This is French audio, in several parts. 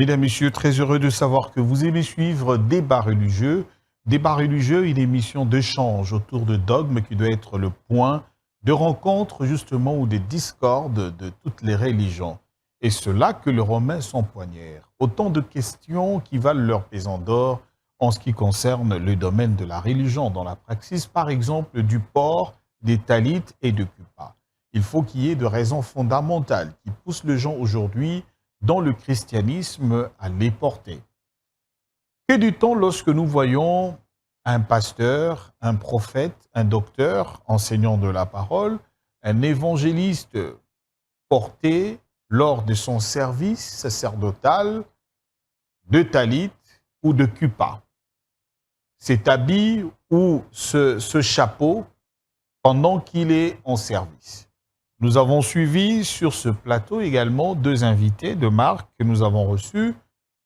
Mesdames, Messieurs, très heureux de savoir que vous aimez suivre Débat religieux. Débat religieux, une émission d'échange autour de dogmes qui doit être le point de rencontre justement ou des discordes de toutes les religions. Et cela que les Romains s'empoignèrent. Autant de questions qui valent leur pesant d'or en ce qui concerne le domaine de la religion, dans la praxis, par exemple, du port, des talit et de kippa. Il faut qu'il y ait de raisons fondamentales qui poussent les gens aujourd'hui dans le christianisme à les porter. Que dit-on lorsque nous voyons un pasteur, un prophète, un docteur, enseignant de la parole, un évangéliste porter lors de son service sacerdotal de talit ou de kippa, cet habit ou ce chapeau pendant qu'il est en service. Nous avons suivi sur ce plateau également deux invités de marque que nous avons reçus.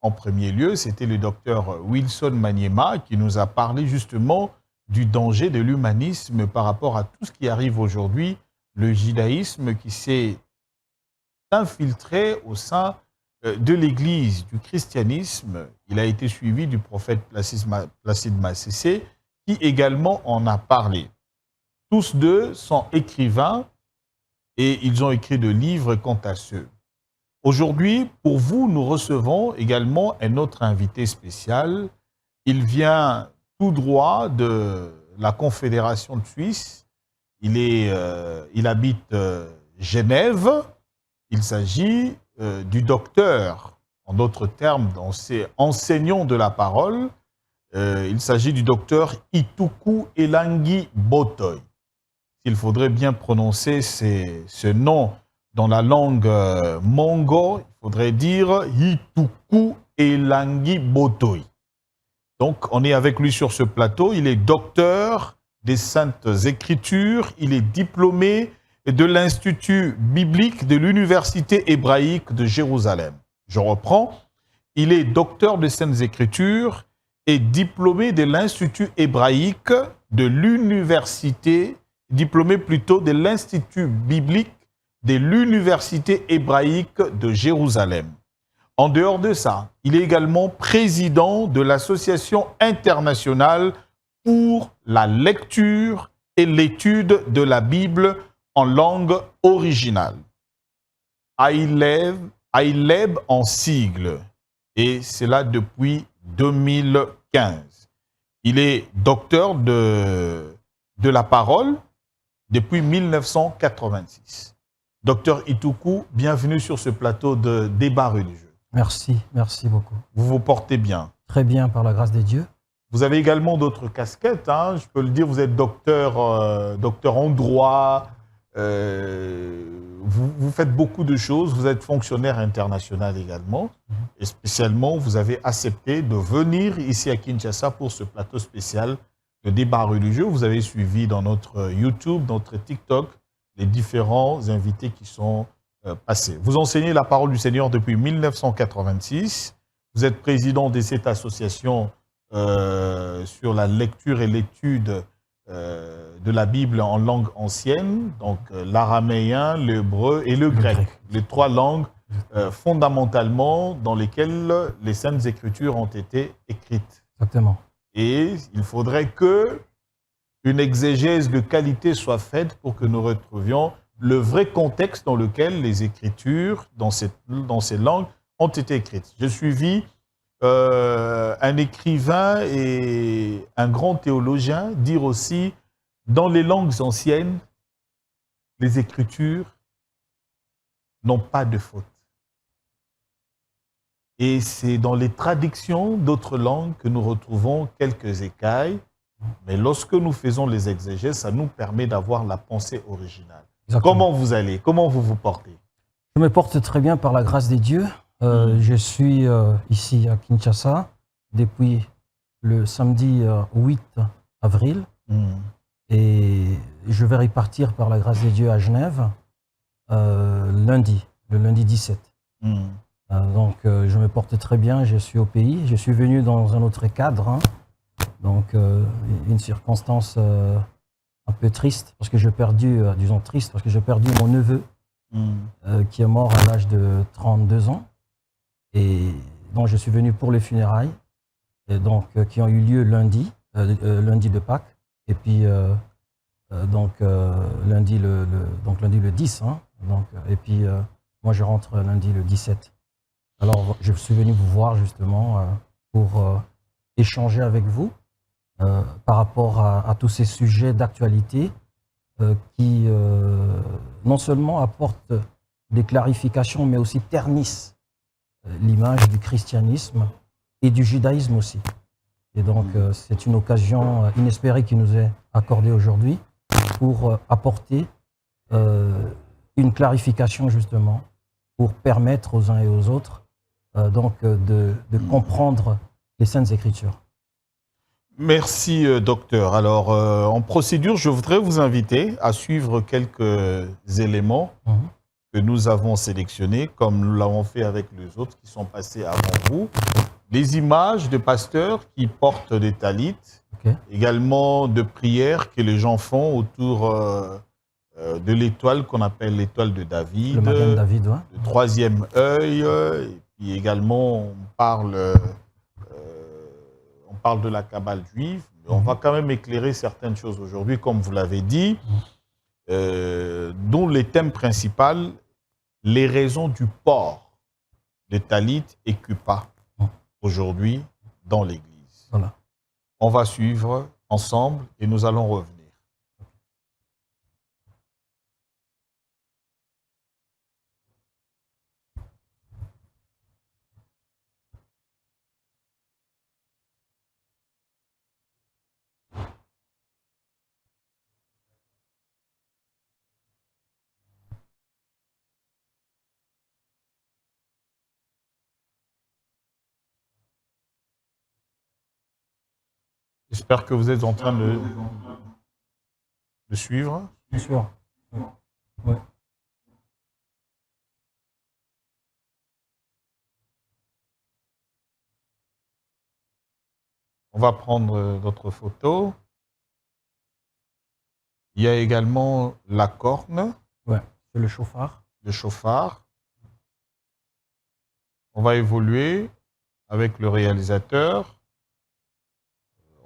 En premier lieu, c'était le docteur Wilson Maniema qui nous a parlé justement du danger de l'humanisme par rapport à tout ce qui arrive aujourd'hui, le judaïsme qui s'est infiltré au sein de l'Église, du christianisme. Il a été suivi du prophète Placide Massessé qui également en a parlé. Tous deux sont écrivains et ils ont écrit de livres quant à ceux. Aujourd'hui, pour vous, nous recevons également un autre invité spécial. Il vient tout droit de la Confédération de Suisse. Il habite Genève. Il s'agit du docteur, en d'autres termes, dans ces enseignants de la parole. Il s'agit du docteur Ituku Elangi Botoy. Il faudrait bien prononcer ce nom dans la langue mongo, il faudrait dire Ituku Elangi Botoy. Donc, on est avec lui sur ce plateau. Il est docteur des Saintes Écritures. Il est diplômé de l'Institut biblique de l'Université hébraïque de Jérusalem. Je reprends. Il est docteur des Saintes Écritures et diplômé de l'Institut hébraïque de l'Université diplômé plutôt de l'Institut biblique de l'Université hébraïque de Jérusalem. En dehors de ça, il est également président de l'Association internationale pour la lecture et l'étude de la Bible en langue originale. AILEB en sigle, et c'est là depuis 2015. Il est docteur de la parole depuis 1986. Docteur Ituku, bienvenue sur ce plateau de Débat religieux. Merci beaucoup. Vous vous portez bien? Très bien, par la grâce de Dieu. Vous avez également d'autres casquettes, hein, je peux le dire, vous êtes docteur en droit, vous faites beaucoup de choses, vous êtes fonctionnaire international également, et spécialement, vous avez accepté de venir ici à Kinshasa pour ce plateau spécial de Débat religieux. Vous avez suivi dans notre YouTube, notre TikTok, les différents invités qui sont passés. Vous enseignez la parole du Seigneur depuis 1986. Vous êtes président de cette association sur la lecture et l'étude de la Bible en langue ancienne, donc l'araméen, l'hébreu et le grec. Les trois langues fondamentalement dans lesquelles les Saintes Écritures ont été écrites. Exactement. Et il faudrait qu'une exégèse de qualité soit faite pour que nous retrouvions le vrai contexte dans lequel les Écritures, dans ces langues, ont été écrites. J'ai suivi un écrivain et un grand théologien dire aussi, dans les langues anciennes, les Écritures n'ont pas de faute. Et c'est dans les traductions d'autres langues que nous retrouvons quelques écailles, mais lorsque nous faisons les exégèses, ça nous permet d'avoir la pensée originale. Exactement. Comment vous allez? Comment vous vous portez? Je me porte très bien par la grâce des dieux. Je suis ici à Kinshasa depuis le samedi 8 avril et je vais repartir par la grâce des dieux à Genève le lundi 17. Donc, je me porte très bien, je suis au pays. Je suis venu dans un autre cadre, hein. Donc, une circonstance un peu triste, parce que j'ai perdu, disons triste, parce que j'ai perdu mon neveu qui est mort à l'âge de 32 ans. Et donc je suis venu pour les funérailles, et donc, qui ont eu lieu lundi, lundi de Pâques, et puis lundi le 10, hein, donc, et puis moi je rentre lundi le 17. Alors je suis venu vous voir justement pour échanger avec vous par rapport à tous ces sujets d'actualité qui non seulement apportent des clarifications, mais aussi ternissent l'image du christianisme et du judaïsme aussi. Et donc, c'est une occasion inespérée qui nous est accordée aujourd'hui pour apporter une clarification justement, pour permettre aux uns et aux autres de comprendre les Saintes Écritures. Merci, docteur. Alors, en procédure, je voudrais vous inviter à suivre quelques éléments que nous avons sélectionnés, comme nous l'avons fait avec les autres qui sont passés avant vous. Les images de pasteurs qui portent des talits, également de prières que les gens font autour de l'étoile qu'on appelle l'étoile de David, le matin de David, ouais. Le troisième œil, et puis également on parle de la Kabbale juive, mais on va quand même éclairer certaines choses aujourd'hui, comme vous l'avez dit, dont les thèmes principaux, les raisons du port de talit et kippa aujourd'hui dans l'Église. Voilà. On va suivre ensemble et nous allons revenir. J'espère que vous êtes en train de suivre. Bien sûr. Ouais. On va prendre notre photo. Il y a également la corne. Ouais, c'est le chauffard. Le chauffard. On va évoluer avec le réalisateur.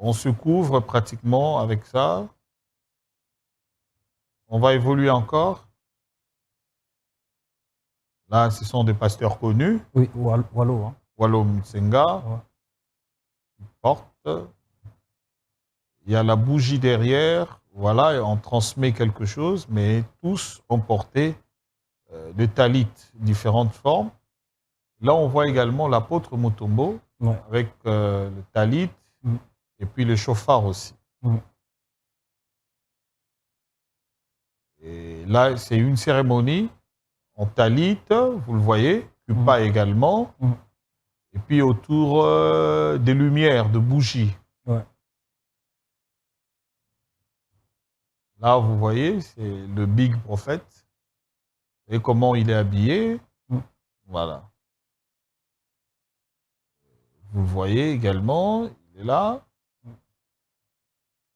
On se couvre pratiquement avec ça. On va évoluer encore. Là, ce sont des pasteurs connus. Oui, Wallo. Hein. Wallo Mtsenga. Ouais. Porte. Il y a la bougie derrière. Voilà, et on transmet quelque chose, mais tous ont porté de talit, différentes formes. Là, on voit également l'apôtre Mutombo avec le talit et puis le chauffard aussi. Et là, c'est une cérémonie en talit, vous le voyez, kippa également, et puis autour des lumières, de bougies. Ouais. Là, vous voyez, c'est le Big Prophet. Et comment il est habillé. Voilà. Vous le voyez également, il est là.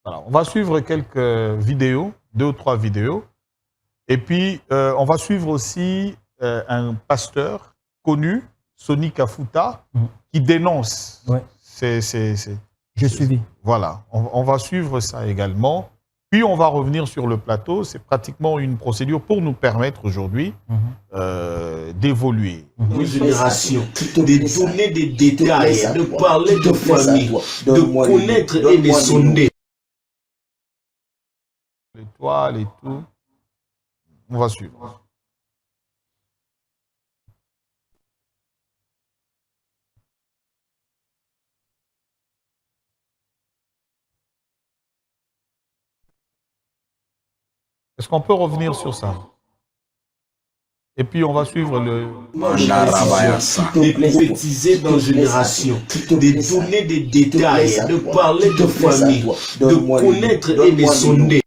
Voilà. On va suivre quelques vidéos, 2 ou 3 vidéos. Et puis, on va suivre aussi un pasteur connu, Sonny Kafuta, qui dénonce. Ouais. J'ai suivi. Voilà. On va suivre ça également. Puis on va revenir sur le plateau. C'est pratiquement une procédure pour nous permettre aujourd'hui d'évoluer. Une génération, de donner des détails, de parler de famille, de connaître et de sonder. L'étoile et tout. On va suivre. Est-ce qu'on peut revenir sur ça? Et puis on va suivre le... De prophétiser dans génération, de donner des détails, de parler de famille, de connaître et de sonder.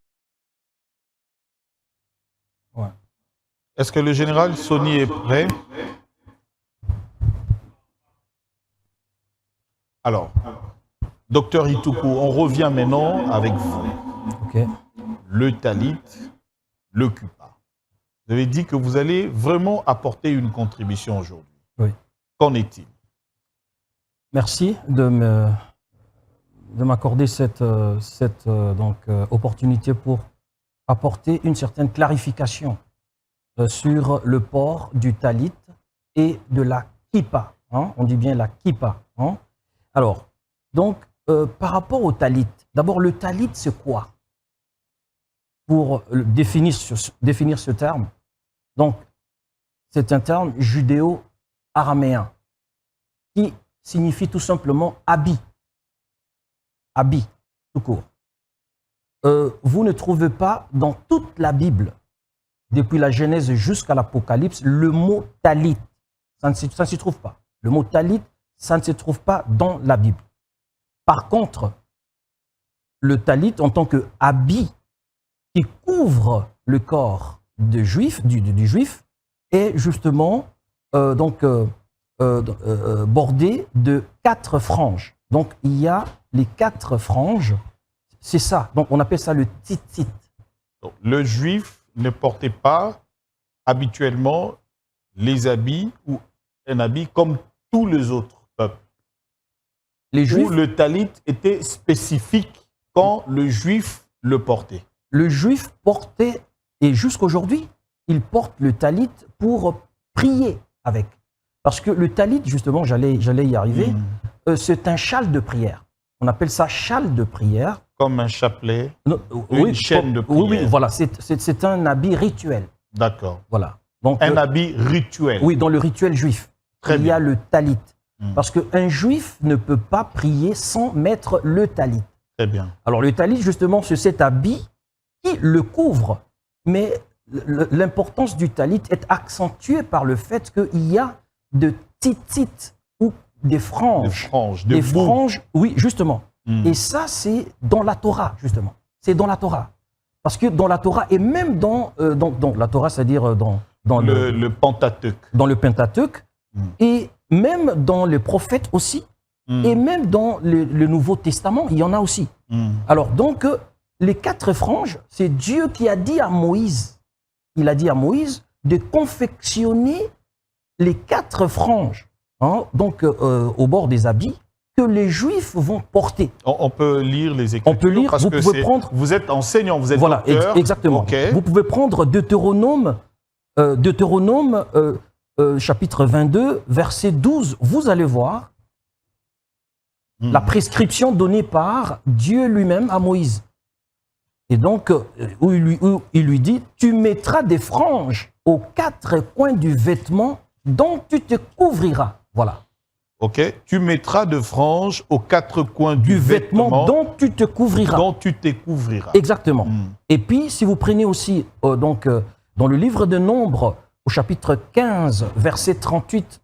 Ouais. Est-ce que le général Sonny est prêt? Alors, docteur Ituku, on revient maintenant avec vous. Okay. Le talit, le kippa. Vous avez dit que vous allez vraiment apporter une contribution aujourd'hui. Oui. Qu'en est-il? Merci de m'accorder cette opportunité pour apporter une certaine clarification sur le port du talit et de la kippa. Hein, on dit bien la kippa. Hein. Alors, donc, par rapport au talit, d'abord, le talit, c'est quoi? Pour définir ce terme, donc, c'est un terme judéo-araméen qui signifie tout simplement habit. Habit, tout court. Vous ne trouvez pas dans toute la Bible, depuis la Genèse jusqu'à l'Apocalypse, le mot talit. Ça ne s'y trouve pas. Le mot talit, ça ne se trouve pas dans la Bible. Par contre, le talit en tant que habit qui couvre le corps du juif est justement bordé de 4 franges. Donc, il y a les 4 franges. C'est ça. Donc, on appelle ça le tzitzit. Le juif ne portait pas habituellement les habits ou un habit comme tous les autres peuples. Les juifs, où le talit était spécifique quand le juif le portait. Le juif portait, et jusqu'aujourd'hui, il porte le talit pour prier avec. Parce que le talit, justement, j'allais y arriver, c'est un châle de prière. On appelle ça châle de prière. Comme un chapelet, une chaîne de prière. Oui, voilà, c'est un habit rituel. D'accord. Voilà. Donc, un habit rituel. Oui, dans le rituel juif, il y a le talit. Parce qu'un juif ne peut pas prier sans mettre le talit. Très bien. Alors, le talit, justement, c'est cet habit qui le couvre. Mais l'importance du talit est accentuée par le fait qu'il y a de tzitzit ou des franges. Des franges, oui, justement. Et ça, c'est dans la Torah, justement. C'est dans la Torah. Parce que dans la Torah, et même dans la Torah, c'est-à-dire dans le Pentateuque. Dans le Pentateuque, et même dans les prophètes aussi, et même dans le Nouveau Testament, il y en a aussi. Alors, donc, les 4 franges, c'est Dieu qui a dit à Moïse, il a dit à Moïse de confectionner les 4 franges, hein, donc au bord des habits, que les Juifs vont porter. On peut lire les Écritures. On peut lire, parce vous que pouvez prendre... Vous êtes enseignant, vous êtes voilà, docteur. Exactement. Okay. Vous pouvez prendre Deutéronome chapitre 22, verset 12. Vous allez voir la prescription donnée par Dieu lui-même à Moïse. Et donc, où il lui dit, tu mettras des franges aux 4 coins du vêtement dont tu te couvriras. Voilà. Ok. Tu mettras de franges aux 4 coins du vêtement dont tu te couvriras. Dont tu te couvriras. Exactement. Et puis, si vous prenez aussi, dans le livre de Nombres, au chapitre 15, verset 38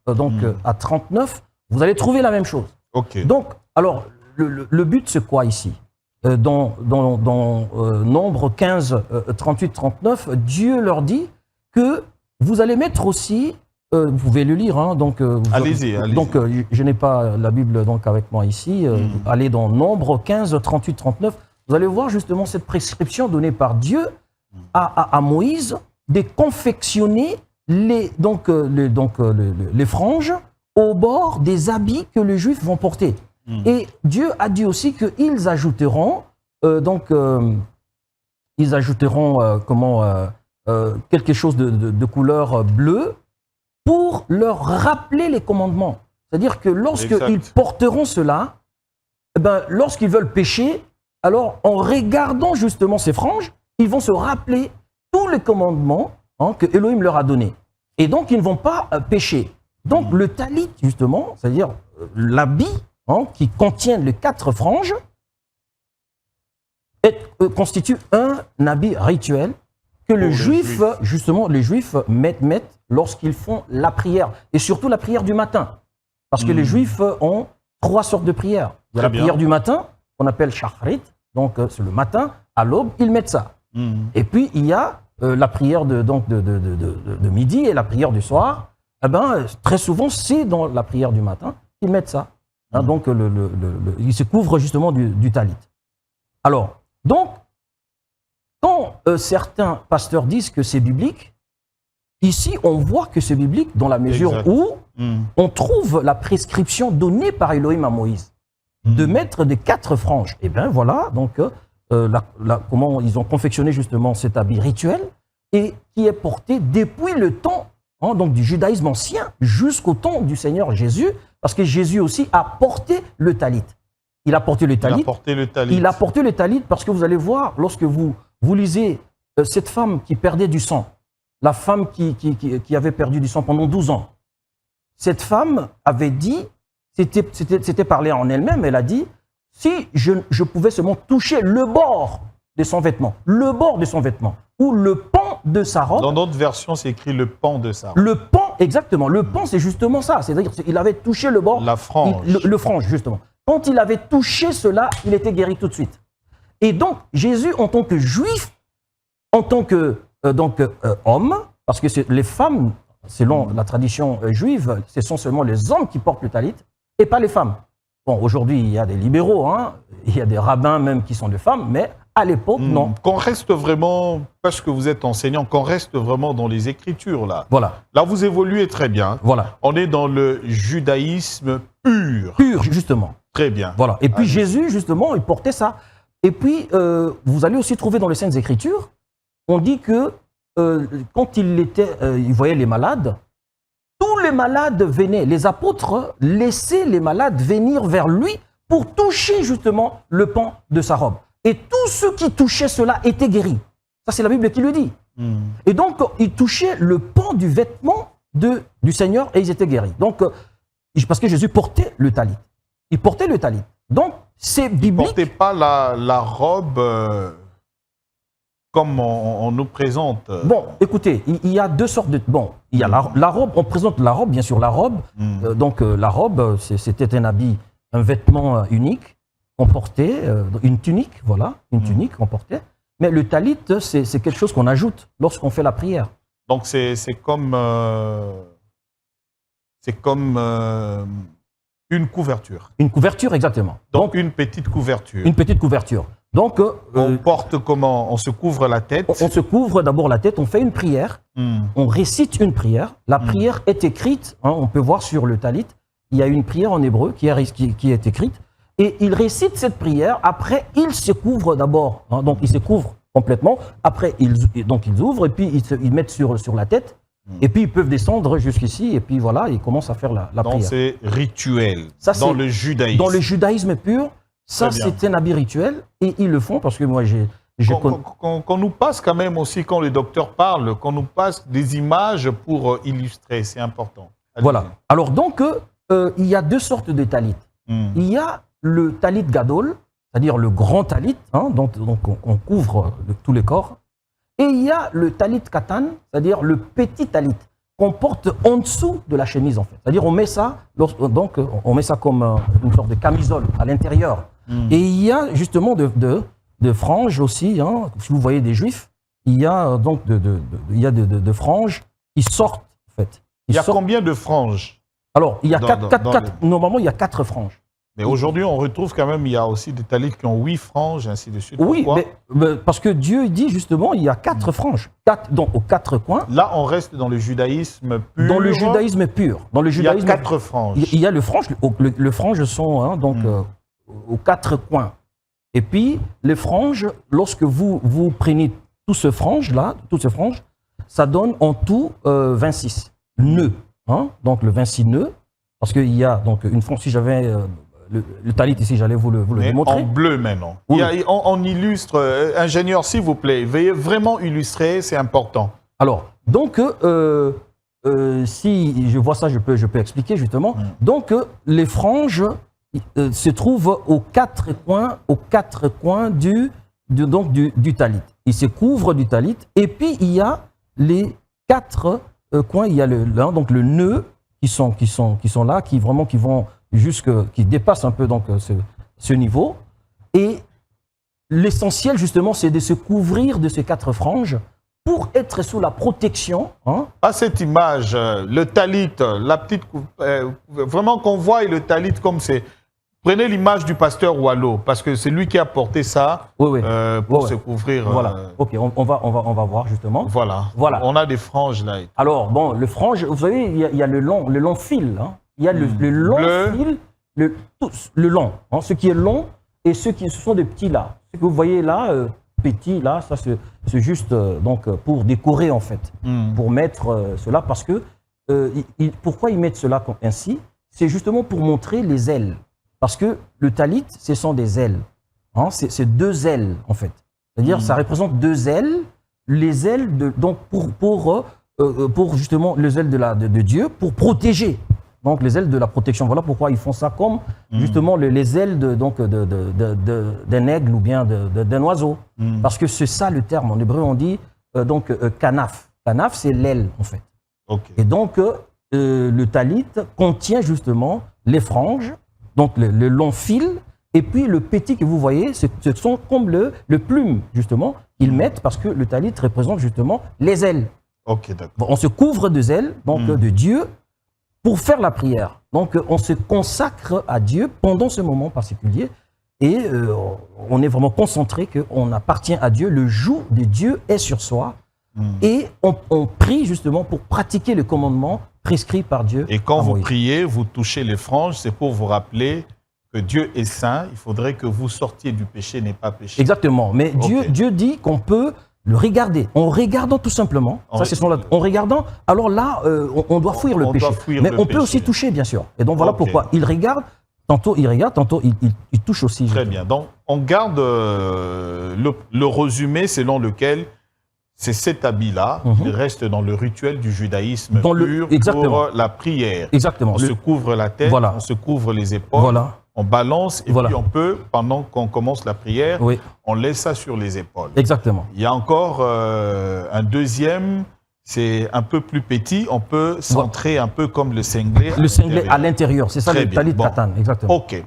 à 39, vous allez trouver la même chose. Ok. Donc, alors, le but, c'est quoi ici? Dans Nombre 15, 38, 39, Dieu leur dit que vous allez mettre aussi, vous pouvez le lire, hein, donc, allez-y. Donc, je n'ai pas la Bible donc, avec moi ici. Allez dans Nombre 15, 38, 39, vous allez voir justement cette prescription donnée par Dieu à Moïse de confectionner les franges au bord des habits que les Juifs vont porter. Et Dieu a dit aussi qu'ils ajouteront, quelque chose de couleur bleue pour leur rappeler les commandements. C'est-à-dire que lorsqu'ils porteront cela, lorsqu'ils veulent pécher, alors en regardant justement ces franges, ils vont se rappeler tous les commandements que Elohim leur a donnés. Et donc, ils ne vont pas pécher. Donc, le talit, justement, c'est-à-dire l'habit qui contient les 4 franges, constitue un habit rituel que les Juifs mettent lorsqu'ils font la prière. Et surtout la prière du matin. Parce que les Juifs ont 3 sortes de prières. Il y a la prière du matin, qu'on appelle shacharit, donc c'est le matin, à l'aube, ils mettent ça. Et puis, il y a la prière de midi et la prière du soir. Très souvent, c'est dans la prière du matin qu'ils mettent ça. Hein, donc, ils se couvrent justement du talit. Alors, donc, quand certains pasteurs disent que c'est biblique, ici, on voit que c'est biblique dans la mesure où on trouve la prescription donnée par Elohim à Moïse de mettre des 4 franges. Et bien voilà, donc comment ils ont confectionné justement cet habit rituel et qui est porté depuis le temps donc du judaïsme ancien jusqu'au temps du Seigneur Jésus, parce que Jésus aussi a porté le talit. Il a porté le talit. Il a porté le talit parce que vous allez voir, lorsque vous lisez cette femme qui perdait du sang, la femme qui avait perdu du sang pendant 12 ans, cette femme avait dit, c'était parlé en elle-même, elle a dit, si je pouvais seulement toucher le bord de son vêtement, ou le pan de sa robe. Dans d'autres versions, c'est écrit le pan de sa robe. Le pan, exactement. Le pan, c'est justement ça. C'est-à-dire qu'il avait touché le bord. La frange. Le frange, justement. Quand il avait touché cela, il était guéri tout de suite. Et donc, Jésus, en tant que juif, en tant que homme, parce que les femmes, selon la tradition juive, ce sont seulement les hommes qui portent le talit, et pas les femmes. Bon, aujourd'hui, il y a des libéraux, il y a des rabbins même qui sont des femmes, mais à l'époque, non. Qu'on reste vraiment, parce que vous êtes enseignant, qu'on reste vraiment dans les Écritures, là. Voilà. Là, vous évoluez très bien. Voilà. On est dans le judaïsme pur. Pur, justement. Très bien. Voilà. Et puis Jésus, justement, il portait ça. Et puis, vous allez aussi trouver dans les Saintes Écritures, on dit que quand il voyait les malades, tous les malades venaient, les apôtres laissaient les malades venir vers lui pour toucher justement le pan de sa robe. Et tous ceux qui touchaient cela étaient guéris. Ça, c'est la Bible qui le dit. Et donc, ils touchaient le pan du vêtement du Seigneur et ils étaient guéris. Donc, parce que Jésus portait le talit. Il portait le talit. Donc, c'est biblique. Il ne portait pas la robe comme on nous présente. Bon, écoutez, il y a 2 sortes de... Bon, il y a la robe, on présente la robe, bien sûr, la robe. La robe, c'était un habit, un vêtement unique qu'on portait, une tunique, voilà, une tunique qu'on portait. Mais le talit, c'est quelque chose qu'on ajoute lorsqu'on fait la prière. Donc, c'est comme une couverture. Une couverture, exactement. Donc une petite couverture. Une petite couverture. Donc, on porte comment? On se couvre la tête? On se couvre d'abord la tête, on fait une prière, on récite une prière. La prière est écrite, on peut voir sur le talit, il y a une prière en hébreu qui est écrite. Et il récite cette prière, après il se couvre d'abord, donc il se couvre complètement, après ils ouvrent et puis ils mettent sur la tête, et puis ils peuvent descendre jusqu'ici, et puis voilà, ils commencent à faire la prière. Donc c'est rituel, ça, dans le judaïsme. Dans le judaïsme pur, ça c'est un habit rituel, et ils le font parce que moi j'ai... Qu'on nous passe quand même aussi, quand le docteur parle, qu'on nous passe des images pour illustrer, c'est important. Voilà, alors donc il y a 2 sortes de talit. Il y a le talit gadol, c'est-à-dire le grand talit, donc on couvre tous les corps. Et il y a le talit katan, c'est-à-dire le petit talit, qu'on porte en dessous de la chemise, en fait. C'est-à-dire on met ça, on met ça comme une sorte de camisole à l'intérieur. Et il y a justement de franges aussi, si vous voyez des juifs, il y a donc de franges qui sortent, en fait. Il y a combien de franges? Alors, il y a normalement, il y a 4 franges. Mais aujourd'hui, on retrouve quand même, il y a aussi des talits qui ont 8 franges, ainsi de suite. Oui, pourquoi? mais parce que Dieu dit justement, il y a 4 franges, donc aux 4 coins. Là, on reste dans le judaïsme pur. Dans le judaïsme pur. Dans le judaïsme, il y a 4 franges. Il y a le frange, le frange sont aux 4 coins. Et puis, les franges, lorsque vous prenez tout ce frange-là, ça donne en tout 26 nœuds. Donc, le 26 nœuds, parce qu'il y a donc une frange, si j'avais... le talit ici, j'allais vous le démontrer. En bleu maintenant. Oui. On illustre, ingénieur s'il vous plaît, veuillez vraiment illustrer, c'est important. Alors, donc, si je vois ça, je peux expliquer justement. Donc, les franges se trouvent aux 4 coins du talit. Ils se couvrent du talit, et puis il y a les 4 coins, il y a le nœud qui sont là, qui vont qui dépassent un peu donc ce niveau. Et l'essentiel justement, c'est de se couvrir de ces 4 franges pour être sous la protection. À cette image, le talit, la petite, vraiment qu'on voit le talit comme c'est Prenez l'image du pasteur Wallo, parce que c'est lui qui a porté ça pour se couvrir. Voilà, ok, on va voir justement. Voilà. On a des franges là. Alors, bon, le frange, vous savez, il y a le long fil. Hein. Il y a le long fil, le long. Hein, ce qui est long et ce sont des petits là. Ce que vous voyez là, petit là, ça c'est juste donc, pour décorer en fait. Pour mettre cela, parce que, pourquoi ils mettent cela ainsi? C'est justement pour montrer les ailes. Parce que le talit, ce sont des ailes. Hein, c'est deux ailes, en fait. C'est-à-dire, ça représente deux ailes, les ailes donc pour justement les ailes de Dieu, pour protéger. Donc, les ailes de la protection. Voilà pourquoi ils font ça comme, justement, les ailes d'un aigle ou bien d'un oiseau. Parce que c'est ça le terme. En hébreu, on dit kanaf. Kanaf, c'est l'aile, en fait. Okay. Et donc, le talit contient justement les franges, donc le long fil, et puis le petit que vous voyez, ce sont comme le plume, justement, qu'ils mettent parce que le talit représente justement les ailes. Ok, d'accord. On se couvre des ailes, donc de Dieu, pour faire la prière. Donc on se consacre à Dieu pendant ce moment particulier, et on est vraiment concentré qu'on appartient à Dieu, le joug de Dieu est sur soi, et on prie justement pour pratiquer le commandement prescrit par Dieu. Et quand vous priez, vous touchez les franges, c'est pour vous rappeler que Dieu est saint. Il faudrait que vous sortiez du péché, n'est pas péché. Exactement. Mais Dieu dit qu'on peut le regarder. En regardant tout simplement, en regardant, alors là, on doit fuir le péché. Mais on peut aussi toucher, bien sûr. Et donc voilà pourquoi il regarde, tantôt il touche aussi. Très bien. Donc on garde le résumé selon lequel c'est cet habit-là, il reste dans le rituel du judaïsme pur pour la prière. Exactement. On se couvre la tête, on se couvre les épaules, on balance et puis on peut, pendant qu'on commence la prière, on laisse ça sur les épaules. Exactement. Il y a encore un deuxième, c'est un peu plus petit, on peut centrer un peu comme le cinglé. Le cinglé à l'intérieur, c'est ça le talit katan, exactement. Ok.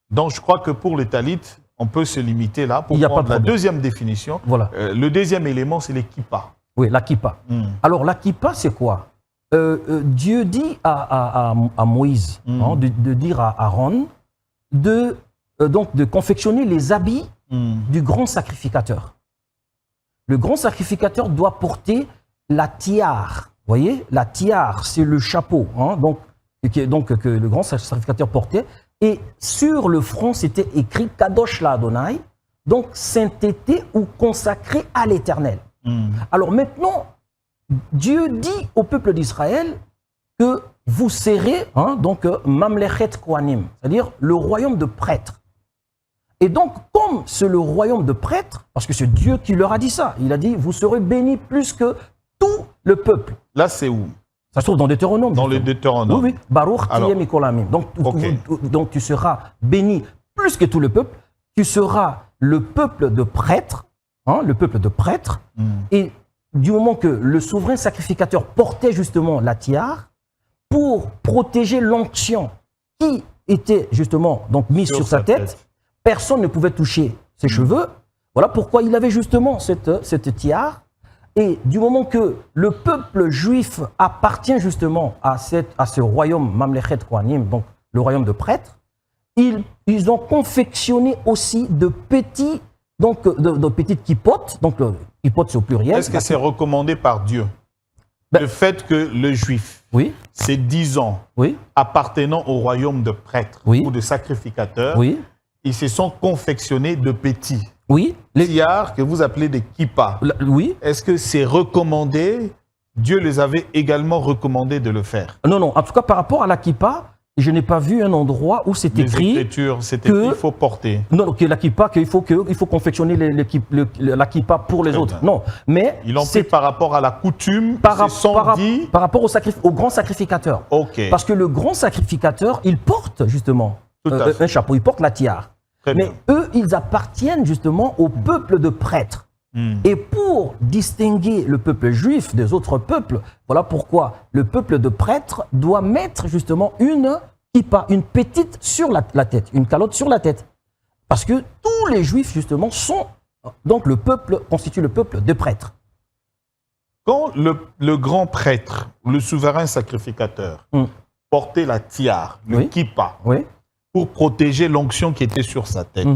Donc je crois que pour le talit, on peut se limiter là pour prendre la deuxième définition. Voilà. Le deuxième élément, c'est les kippas. Oui, la kippa. Alors, la kippa, c'est quoi? Dieu dit à Moïse, de dire à Aaron, de confectionner les habits du grand sacrificateur. Le grand sacrificateur doit porter la tiare. Vous voyez? La tiare, c'est le chapeau que le grand sacrificateur portait. Et sur le front, c'était écrit « Kadosh la Adonai », donc sainteté ou consacré à l'Éternel. Alors maintenant, Dieu dit au peuple d'Israël que vous serez Mamlechet Kohanim, c'est-à-dire le royaume de prêtres. Et donc, comme c'est le royaume de prêtres, parce que c'est Dieu qui leur a dit ça, il a dit « Vous serez bénis plus que tout le peuple ». Là, c'est où? Ça se trouve dans Deutéronome. Dans le Deutéronome. Oui, Baruch Tiyem Ikolamim. Donc tu seras béni plus que tout le peuple. Tu seras le peuple de prêtres. Le peuple de prêtres. Et du moment que le souverain sacrificateur portait justement la tiare pour protéger l'onction qui était justement mise sur sa tête, personne ne pouvait toucher ses cheveux. Voilà pourquoi il avait justement cette tiare. Et du moment que le peuple juif appartient justement à ce royaume Mamlechet Kohanim, donc le royaume de prêtres, ils ont confectionné aussi de petites kippotes, donc kippotes c'est au pluriel. Est-ce que c'est recommandé par Dieu? Le fait que le juif, c'est 10 ans, appartenant au royaume de prêtres ou de sacrificateurs, ils se sont confectionnés de petits. Les tiares que vous appelez des kippas. Est-ce que c'est recommandé? Dieu les avait également recommandé de le faire. Non. En tout cas, par rapport à la kippa, je n'ai pas vu un endroit où c'est écrit. C'est écrit qu'il faut porter. Non, que la kippa, qu'il faut confectionner la kippa pour les autres. Non, mais ils l'ont pris par rapport à la coutume. Par rapport au grand sacrificateur. Parce que le grand sacrificateur, il porte justement un chapeau, il porte la tiare. Mais eux, ils appartiennent justement au peuple de prêtres. Et pour distinguer le peuple juif des autres peuples, voilà pourquoi le peuple de prêtres doit mettre justement une kippa, une petite sur la tête, une calotte sur la tête. Parce que tous les juifs justement constituent le peuple de prêtres. Quand le grand prêtre, le souverain sacrificateur, portait la tiare, le kippa, pour protéger l'onction qui était sur sa tête.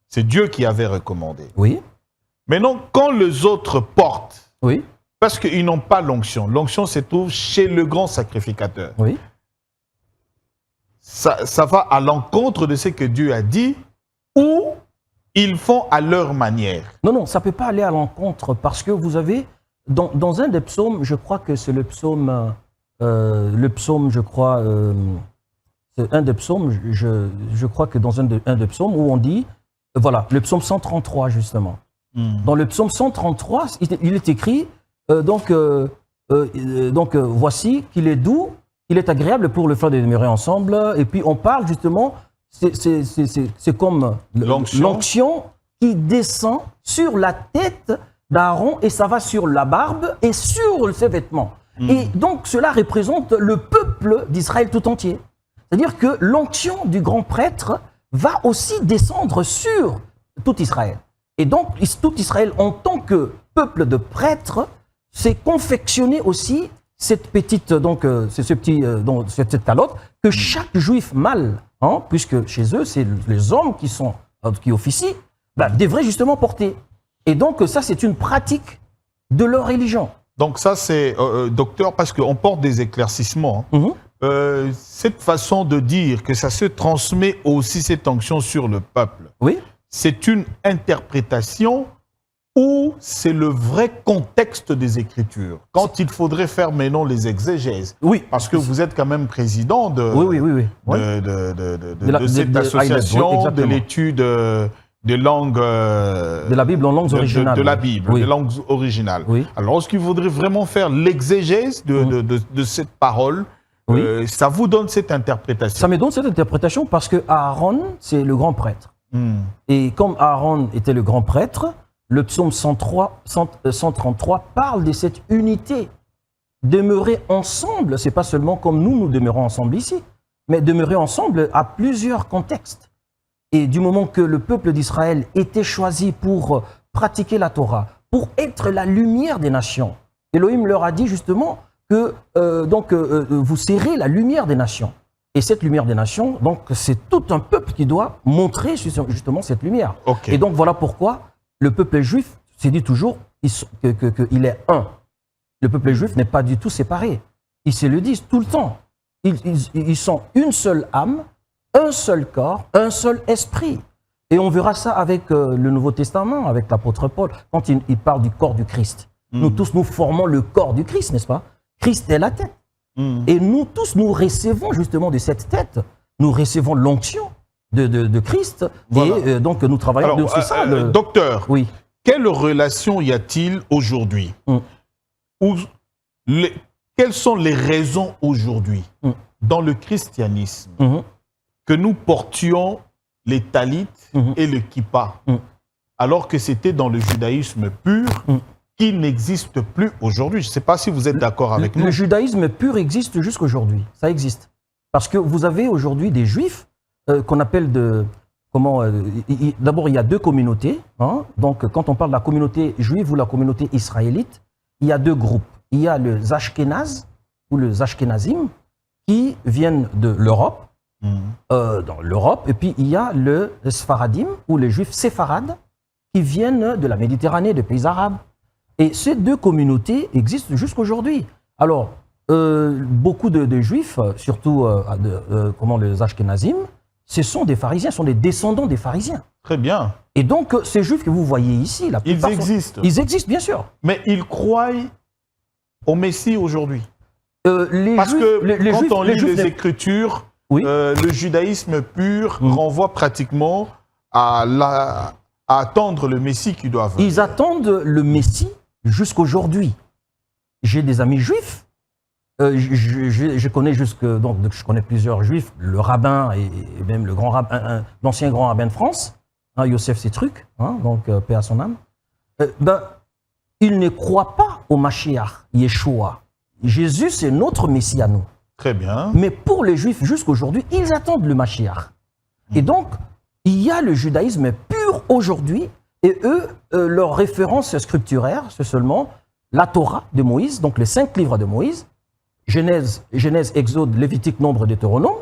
C'est Dieu qui avait recommandé. Oui. Maintenant, quand les autres portent, Oui. parce qu'ils n'ont pas l'onction se trouve chez le grand sacrificateur. Oui. Ça va à l'encontre de ce que Dieu a dit, ou ils font à leur manière. Non, ça ne peut pas aller à l'encontre parce que vous avez, dans un des psaumes, je crois que c'est le psaume, je crois, c'est un des psaumes, je crois que dans un des psaumes où on dit, voilà, le psaume 133 justement. Dans le psaume 133, il est écrit, voici qu'il est doux, il est agréable pour le faire de demeurer ensemble, et puis on parle justement, c'est comme l'onction qui descend sur la tête d'Aaron et ça va sur la barbe et sur ses vêtements. Et donc cela représente le peuple d'Israël tout entier. C'est-à-dire que l'onction du grand prêtre va aussi descendre sur tout Israël. Et donc tout Israël en tant que peuple de prêtres s'est confectionné aussi cette petite, cette calotte que chaque juif mâle, puisque chez eux c'est les hommes qui officient, devraient justement porter. Et donc ça c'est une pratique de leur religion. Donc ça c'est, docteur, parce qu'on porte des éclaircissements. Cette façon de dire que ça se transmet aussi cette onction sur le peuple, oui, c'est une interprétation ou c'est le vrai contexte des Écritures? Quand il faudrait faire maintenant les exégèses. Oui. Parce que vous êtes quand même président de cette association, de l'étude des langues... de la Bible en langues originales. De la Bible, des langues originales. Oui. Alors, lorsqu'il faudrait vraiment faire l'exégèse de cette parole, ça vous donne cette interprétation? Ça me donne cette interprétation parce que Aaron, c'est le grand prêtre. Et comme Aaron était le grand prêtre, le psaume 133 parle de cette unité. Demeurer ensemble, ce n'est pas seulement comme nous demeurons ensemble ici, mais demeurer ensemble à plusieurs contextes. Et du moment que le peuple d'Israël était choisi pour pratiquer la Torah, pour être la lumière des nations, Elohim leur a dit justement que vous serez la lumière des nations. Et cette lumière des nations, donc c'est tout un peuple qui doit montrer justement cette lumière. Okay. Et donc voilà pourquoi le peuple juif s'est dit toujours qu'il est un. Le peuple juif n'est pas du tout séparé. Ils se le disent tout le temps. Ils sont une seule âme, un seul corps, un seul esprit. Et on verra ça avec le Nouveau Testament, avec l'apôtre Paul, quand il parle du corps du Christ. Nous tous, nous formons le corps du Christ, n'est-ce pas? Christ est la tête. Et nous tous, nous recevons justement de cette tête, nous recevons l'onction de Christ. Voilà. Et donc nous travaillons. Alors, c'est ça, docteur, oui. Quelle relation y a-t-il aujourd'hui? Quelles sont les raisons aujourd'hui dans le christianisme que nous portions les talit et le kippa, alors que c'était dans le judaïsme pur qui n'existe plus aujourd'hui? Je ne sais pas si vous êtes d'accord avec nous. Le judaïsme pur existe jusqu'aujourd'hui. Ça existe. Parce que vous avez aujourd'hui des juifs qu'on appelle d'abord, il y a deux communautés. Donc, quand on parle de la communauté juive ou la communauté israélite, il y a deux groupes. Il y a les Ashkénazes ou les Ashkénazim qui viennent de l'Europe, dans l'Europe, et puis il y a le Sfaradim ou les juifs séfarades qui viennent de la Méditerranée, des pays arabes. Et ces deux communautés existent jusqu'aujourd'hui. Alors, beaucoup de juifs, surtout les Ashkénazim, ce sont des pharisiens, sont des descendants des pharisiens. Très bien. Et donc, ces juifs que vous voyez ici, la plupart ils existent, bien sûr. Mais ils croient au Messie aujourd'hui. Parce que quand on lit les Écritures, le judaïsme pur renvoie pratiquement à attendre le Messie qui doit venir. Ils attendent le Messie jusqu'aujourd'hui. J'ai des amis juifs. Je connais plusieurs juifs, le rabbin et même le grand rabbin, l'ancien grand rabbin de France, Yosef Setruc, donc paix à son âme. Ils ne croient pas au Mashiach, Yeshua. Jésus, c'est notre Messie à nous. Très bien. Mais pour les Juifs, jusqu'aujourd'hui, ils attendent le Mashiach. Et donc, il y a le judaïsme pur aujourd'hui, et eux, leur référence scripturaire, c'est seulement la Torah de Moïse, donc les 5 livres de Moïse, Genèse, Exode, Lévitique, Nombre, Deutéronome,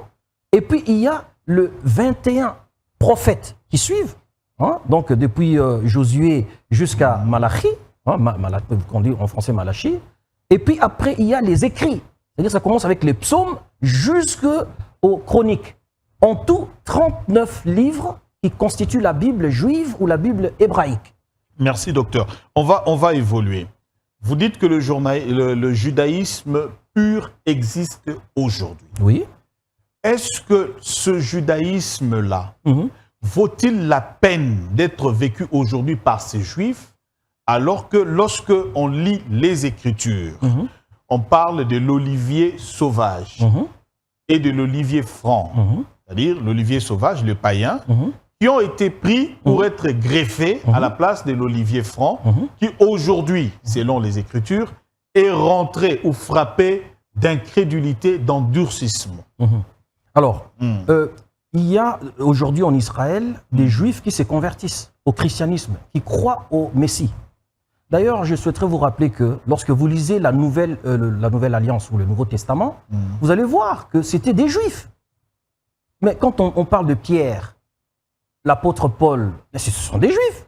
et puis il y a les 21 prophètes qui suivent, hein, donc depuis Josué jusqu'à Malachi, hein, on dit en français Malachi, et puis après il y a les écrits, c'est-à-dire ça commence avec les psaumes jusqu'aux chroniques. En tout, 39 livres qui constituent la Bible juive ou la Bible hébraïque. Merci, docteur. On va évoluer. Vous dites que le judaïsme pur existe aujourd'hui. Oui. Est-ce que ce judaïsme-là vaut-il la peine d'être vécu aujourd'hui par ces juifs, alors que lorsque on lit les Écritures, on parle de l'olivier sauvage et de l'olivier franc, c'est-à-dire l'olivier sauvage, le païen, qui ont été pris pour être greffés à la place de l'olivier franc, qui aujourd'hui, selon les Écritures, est rentré ou frappé d'incrédulité, d'endurcissement. Alors, il y a aujourd'hui en Israël des Juifs qui se convertissent au christianisme, qui croient au Messie. D'ailleurs, je souhaiterais vous rappeler que lorsque vous lisez la Nouvelle Alliance ou le Nouveau Testament, vous allez voir que c'était des Juifs. Mais quand on parle de Pierre, l'apôtre Paul, ce sont des Juifs.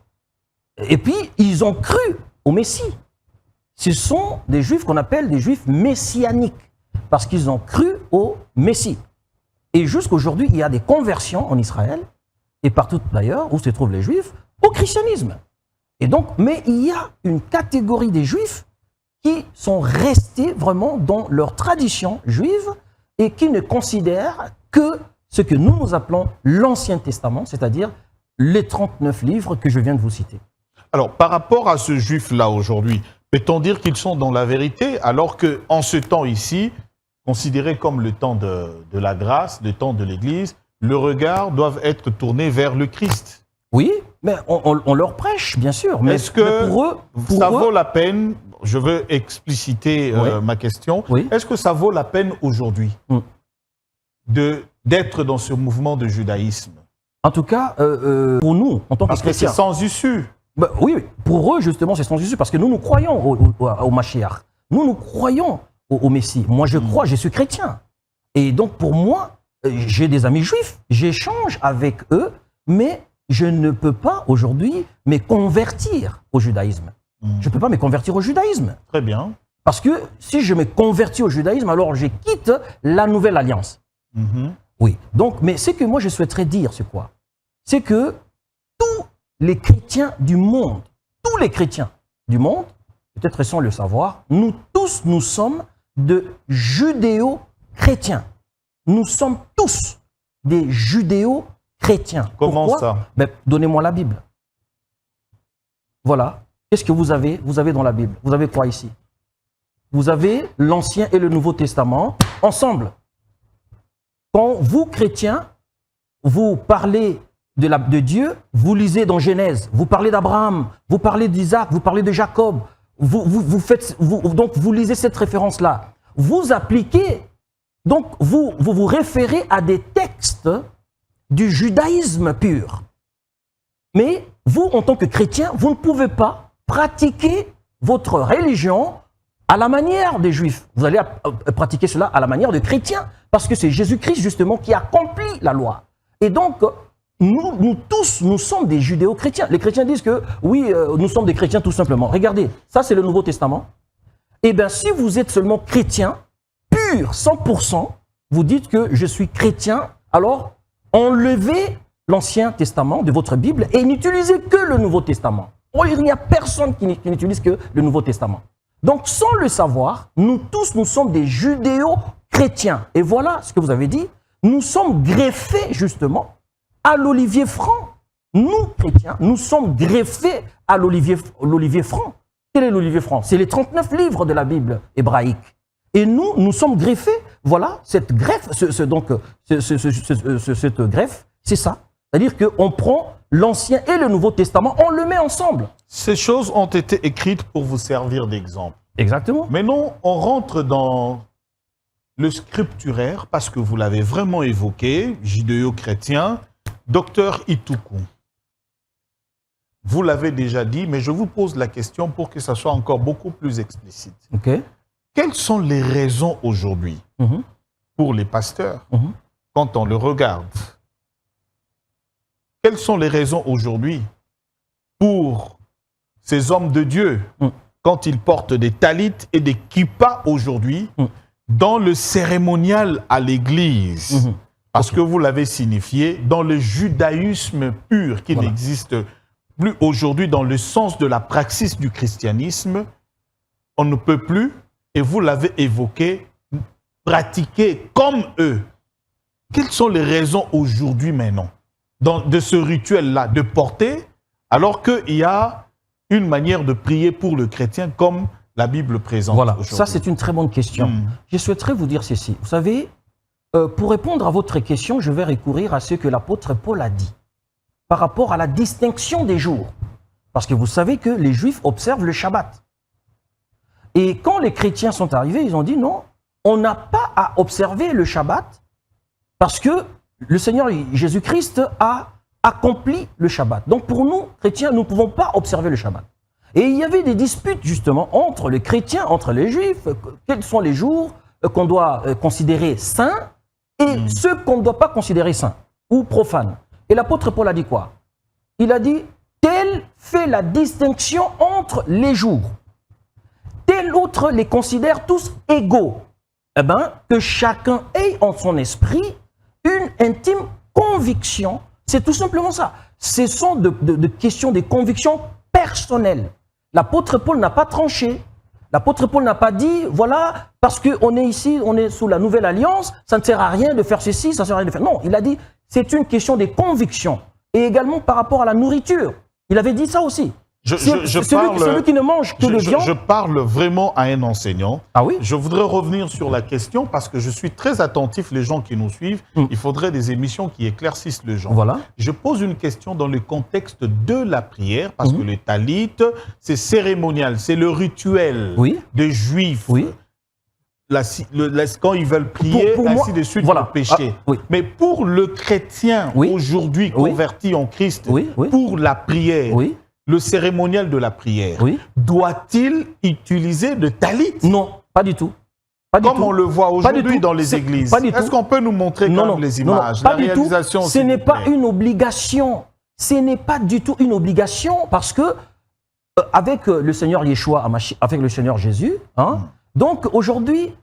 Et puis, ils ont cru au Messie. Ce sont des Juifs qu'on appelle des Juifs messianiques, parce qu'ils ont cru au Messie. Et jusqu'aujourd'hui, il y a des conversions en Israël, et partout d'ailleurs où se trouvent les Juifs, au christianisme. Et donc, mais il y a une catégorie des Juifs qui sont restés vraiment dans leur tradition juive et qui ne considèrent que ce que nous appelons l'Ancien Testament, c'est-à-dire les 39 livres que je viens de vous citer. Alors, par rapport à ce juif-là aujourd'hui, peut-on dire qu'ils sont dans la vérité, alors qu'en ce temps ici, considéré comme le temps de la grâce, le temps de l'Église, le regard doit être tourné vers le Christ? Oui, mais on leur prêche, bien sûr. Mais est-ce que pour eux, vaut la peine, je veux expliciter ma question, est-ce que ça vaut la peine aujourd'hui d'être dans ce mouvement de judaïsme? En tout cas, pour nous, en tant que chrétiens. Parce que c'est sans issue. Oui, pour eux, justement, c'est sans issue, parce que nous croyons au Mashiach. Nous croyons au Messie. Moi, je crois, je suis chrétien. Et donc, pour moi, j'ai des amis juifs, j'échange avec eux, mais je ne peux pas aujourd'hui me convertir au judaïsme. Je ne peux pas me convertir au judaïsme. Très bien. Parce que si je me convertis au judaïsme, alors je quitte la Nouvelle Alliance. Oui. Donc, mais ce que moi je souhaiterais dire, c'est quoi? C'est que tous les chrétiens du monde, peut-être sans le savoir, nous tous, nous sommes de judéo-chrétiens. Nous sommes tous des judéo-chrétiens. Comment Pourquoi? ça? Donnez-moi la Bible. Voilà. Qu'est-ce que vous avez? Vous avez dans la Bible. Vous avez quoi ici? Vous avez l'Ancien et le Nouveau Testament ensemble. Quand vous, chrétiens, vous parlez de Dieu, vous lisez dans Genèse, vous parlez d'Abraham, vous parlez d'Isaac, vous parlez de Jacob, donc vous lisez cette référence-là. Vous appliquez, donc vous vous référez à des textes du judaïsme pur. Mais vous, en tant que chrétien, vous ne pouvez pas pratiquer votre religion à la manière des Juifs. Vous allez pratiquer cela à la manière de chrétiens, parce que c'est Jésus-Christ justement qui accomplit la loi. Et donc, nous tous, nous sommes des judéo-chrétiens. Les chrétiens disent que, oui, nous sommes des chrétiens tout simplement. Regardez, ça c'est le Nouveau Testament. Eh bien, si vous êtes seulement chrétien, pur, 100%, vous dites que je suis chrétien, alors enlevez l'Ancien Testament de votre Bible et n'utilisez que le Nouveau Testament. Il n'y a personne qui n'utilise que le Nouveau Testament. Donc, sans le savoir, nous tous, nous sommes des judéo-chrétiens. Et voilà ce que vous avez dit. Nous sommes greffés, justement, à l'olivier franc. Nous, chrétiens, nous sommes greffés à l'olivier franc. Quel est l'olivier franc? C'est les 39 livres de la Bible hébraïque. Et nous sommes greffés. Voilà, cette greffe, cette greffe, c'est ça. C'est-à-dire qu'on prend l'Ancien et le Nouveau Testament, on le met ensemble. Ces choses ont été écrites pour vous servir d'exemple. Exactement. Mais non, on rentre dans le scripturaire, parce que vous l'avez vraiment évoqué, judéo-chrétien, docteur Itoukou. Vous l'avez déjà dit, mais je vous pose la question pour que ça soit encore beaucoup plus explicite. Okay. Quelles sont les raisons aujourd'hui pour les pasteurs, quand on le regarde, quelles sont les raisons aujourd'hui pour ces hommes de Dieu, quand ils portent des talits et des kippas aujourd'hui, dans le cérémonial à l'église, parce que vous l'avez signifié, dans le judaïsme pur qui n'existe plus aujourd'hui dans le sens de la praxis du christianisme, on ne peut plus, et vous l'avez évoqué, pratiquer comme eux. Quelles sont les raisons aujourd'hui maintenant de ce rituel-là, de porter, alors qu'il y a une manière de prier pour le chrétien comme la Bible présente Voilà, aujourd'hui? ça c'est une très bonne question. Je souhaiterais vous dire ceci. Vous savez, pour répondre à votre question, je vais recourir à ce que l'apôtre Paul a dit par rapport à la distinction des jours. Parce que vous savez que les Juifs observent le Shabbat. Et quand les chrétiens sont arrivés, ils ont dit non, on n'a pas à observer le Shabbat parce que le Seigneur Jésus-Christ a accompli le Shabbat. Donc pour nous, chrétiens, nous ne pouvons pas observer le Shabbat. Et il y avait des disputes justement entre les chrétiens, entre les Juifs, quels sont les jours qu'on doit considérer saints et ceux qu'on ne doit pas considérer saints ou profanes. Et l'apôtre Paul a dit quoi? Il a dit, tel fait la distinction entre les jours. Tel autre les considère tous égaux. Eh bien, que chacun ait en son esprit une intime conviction. C'est tout simplement ça. Ce sont de questions, des convictions personnelles. L'apôtre Paul n'a pas tranché. L'apôtre Paul n'a pas dit, voilà, parce qu'on est ici, on est sous la nouvelle alliance, ça ne sert à rien de faire ceci, ça ne sert à rien de faire. Non, il a dit, c'est une question des convictions. Et également par rapport à la nourriture. Il avait dit ça aussi. Celui qui ne mange que de viande. Je parle vraiment à un enseignant. Ah oui? Je voudrais revenir sur la question parce que je suis très attentif, les gens qui nous suivent. Il faudrait des émissions qui éclaircissent les gens. Voilà. Je pose une question dans le contexte de la prière parce que le talit, c'est cérémonial, c'est le rituel des Juifs. Oui. Quand ils veulent prier, pour ainsi moi, de suite, voilà. le péché. Oui. Mais pour le chrétien, aujourd'hui converti en Christ, pour la prière, le cérémonial de la prière, doit-il utiliser le talit? Non, pas du tout. Pas Comme du tout. on le voit aujourd'hui dans les églises. Est-ce qu'on peut nous montrer les images? Pas du tout. Ce n'est pas une obligation. Ce n'est pas du tout une obligation parce que avec le Seigneur Yeshua, avec le Seigneur Jésus, donc aujourd'hui,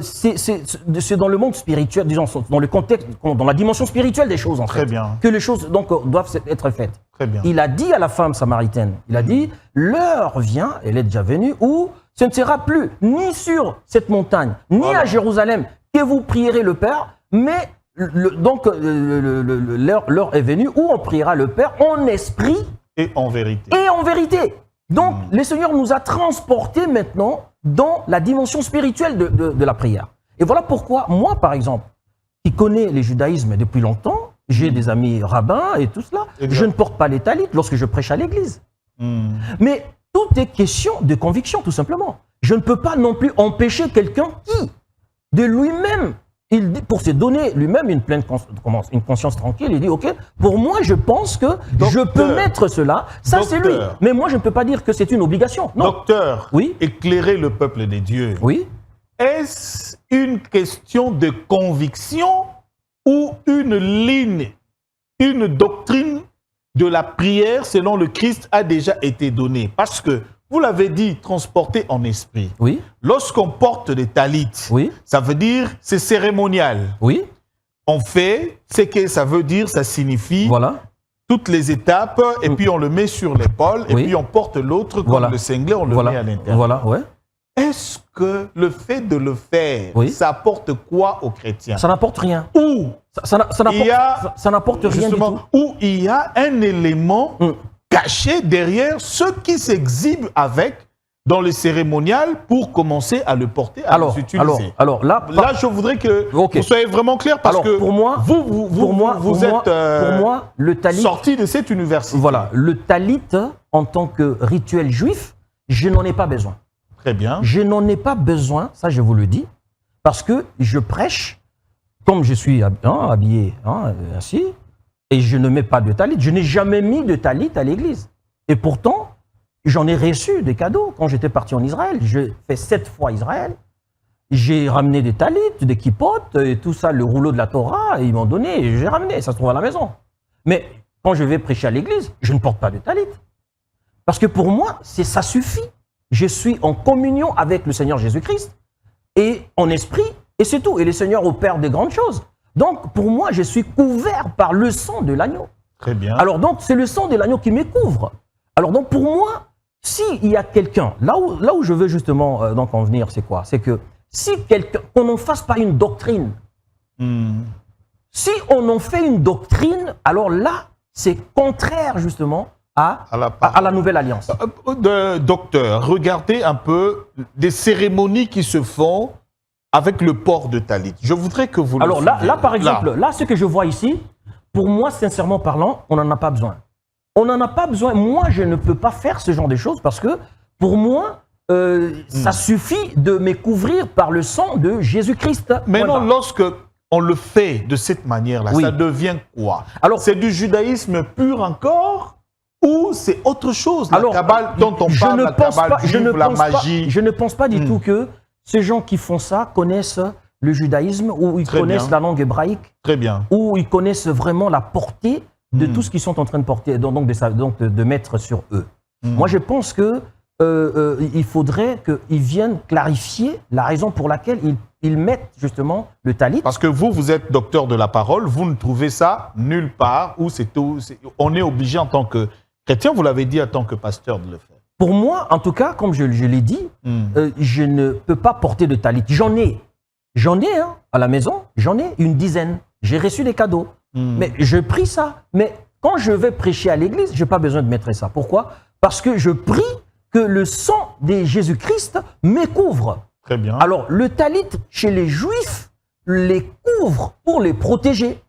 c'est dans le monde spirituel, disons, dans le contexte, dans la dimension spirituelle des choses, en fait, que les choses donc doivent être faites. Très bien. Il a dit à la femme samaritaine, il a dit, l'heure vient, elle est déjà venue, où ce ne sera plus ni sur cette montagne, ni à Jérusalem que vous prierez le Père, mais l'heure est venue où on priera le Père en esprit et en vérité. Donc, le Seigneur nous a transportés maintenant dans la dimension spirituelle de la prière. Et voilà pourquoi, moi, par exemple, qui connais les judaïsmes depuis longtemps, j'ai des amis rabbins et tout cela, je ne porte pas les talits lorsque je prêche à l'église. Mais tout est question de conviction, tout simplement. Je ne peux pas non plus empêcher quelqu'un qui, de lui-même, pour se donner lui-même une conscience tranquille, il dit, ok, pour moi, je pense que je peux mettre cela, ça c'est lui. Mais moi, je ne peux pas dire que c'est une obligation. Non. Docteur, éclairer le peuple des dieux. Oui. Est-ce une question de conviction ou une ligne, une doctrine de la prière selon le Christ a déjà été donnée? Parce que, vous l'avez dit, transporter en esprit. Oui. Lorsqu'on porte des talits, ça veut dire c'est cérémonial. Oui. On fait ce que ça veut dire, ça signifie toutes les étapes, et puis on le met sur l'épaule, et puis on porte l'autre comme le cinglet, on le met à l'intérieur. Est-ce que le fait de le faire, ça apporte quoi aux chrétiens? Ça n'apporte rien. Ou ça n'apporte rien du tout. Ou il y a un élément caché derrière ceux qui s'exhibent avec dans le cérémonial pour commencer à le porter, à l'utiliser. Alors là, je voudrais que vous soyez vraiment clair parce que pour moi, vous êtes le talit, sorti de cette université. Voilà, le talit en tant que rituel juif, je n'en ai pas besoin. Très bien. Je n'en ai pas besoin, ça je vous le dis, parce que je prêche comme je suis habillé ainsi, et je ne mets pas de talit. Je n'ai jamais mis de talit à l'église. Et pourtant, j'en ai reçu des cadeaux quand j'étais parti en Israël. J'ai fait 7 fois Israël. J'ai ramené des talits, des kippotes, et tout ça, le rouleau de la Torah, et ils m'ont donné, et j'ai ramené, ça se trouve à la maison. Mais quand je vais prêcher à l'église, je ne porte pas de talit. Parce que pour moi, ça suffit. Je suis en communion avec le Seigneur Jésus-Christ et en esprit, et c'est tout. Et le Seigneur opère de grandes choses. Donc, pour moi, je suis couvert par le sang de l'agneau. Très bien. Alors, donc, c'est le sang de l'agneau qui me couvre. Alors, donc, pour moi, s'il y a quelqu'un, là où je veux justement donc en venir, c'est quoi? C'est que si quelqu'un, qu'on n'en fasse pas une doctrine, si on en fait une doctrine, alors là, c'est contraire justement à la nouvelle alliance. Docteur, regardez un peu des cérémonies qui se font avec le port de talit. Je voudrais que vous alors là, par exemple, là, ce que je vois ici, pour moi, sincèrement parlant, on n'en a pas besoin. On n'en a pas besoin. Moi, je ne peux pas faire ce genre de choses parce que, pour moi, ça suffit de me couvrir par le sang de Jésus-Christ. Mais non, lorsque on le fait de cette manière-là, ça devient quoi? Alors, c'est du judaïsme pur encore ou c'est autre chose? La Kabbale dont on parle, la Kabbale juive, la magie. Je ne pense pas du tout que ces gens qui font ça connaissent le judaïsme ou ils connaissent la langue hébraïque. Très bien. Ou ils connaissent vraiment la portée de tout ce qu'ils sont en train de porter, donc de mettre sur eux. Moi, je pense que il faudrait qu'ils viennent clarifier la raison pour laquelle ils mettent justement le talit. Parce que vous êtes docteur de la parole, vous ne trouvez ça nulle part où on est obligé en tant que chrétien, vous l'avez dit en tant que pasteur de le faire. Pour moi, en tout cas, comme je l'ai dit, je ne peux pas porter de talit. J'en ai à la maison, j'en ai une dizaine. J'ai reçu des cadeaux, mais je prie ça. Mais quand je vais prêcher à l'église, je n'ai pas besoin de mettre ça. Pourquoi? Parce que je prie que le sang de Jésus-Christ me couvre. Très bien. Alors, le talit, chez les Juifs, les couvre pour les protéger.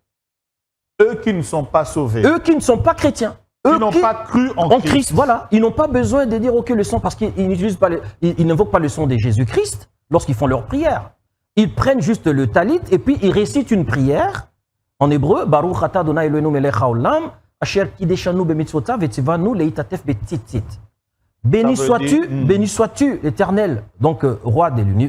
Eux qui ne sont pas sauvés. Eux qui ne sont pas chrétiens. Eux qui n'ont pas cru en Christ. Voilà. Ils n'ont pas besoin de dire, OK, le sang, parce qu'ils n'invoquent pas le sang de Jésus-Christ lorsqu'ils font leur prière. Ils prennent juste le talit et puis ils récitent une prière en hébreu. Baruch atah Adonai Eloheinu melech haolam, asher kideshanu b'mitzvotav vetzivanu leitatef betzitzit. Béni sois-tu, l'Éternel, donc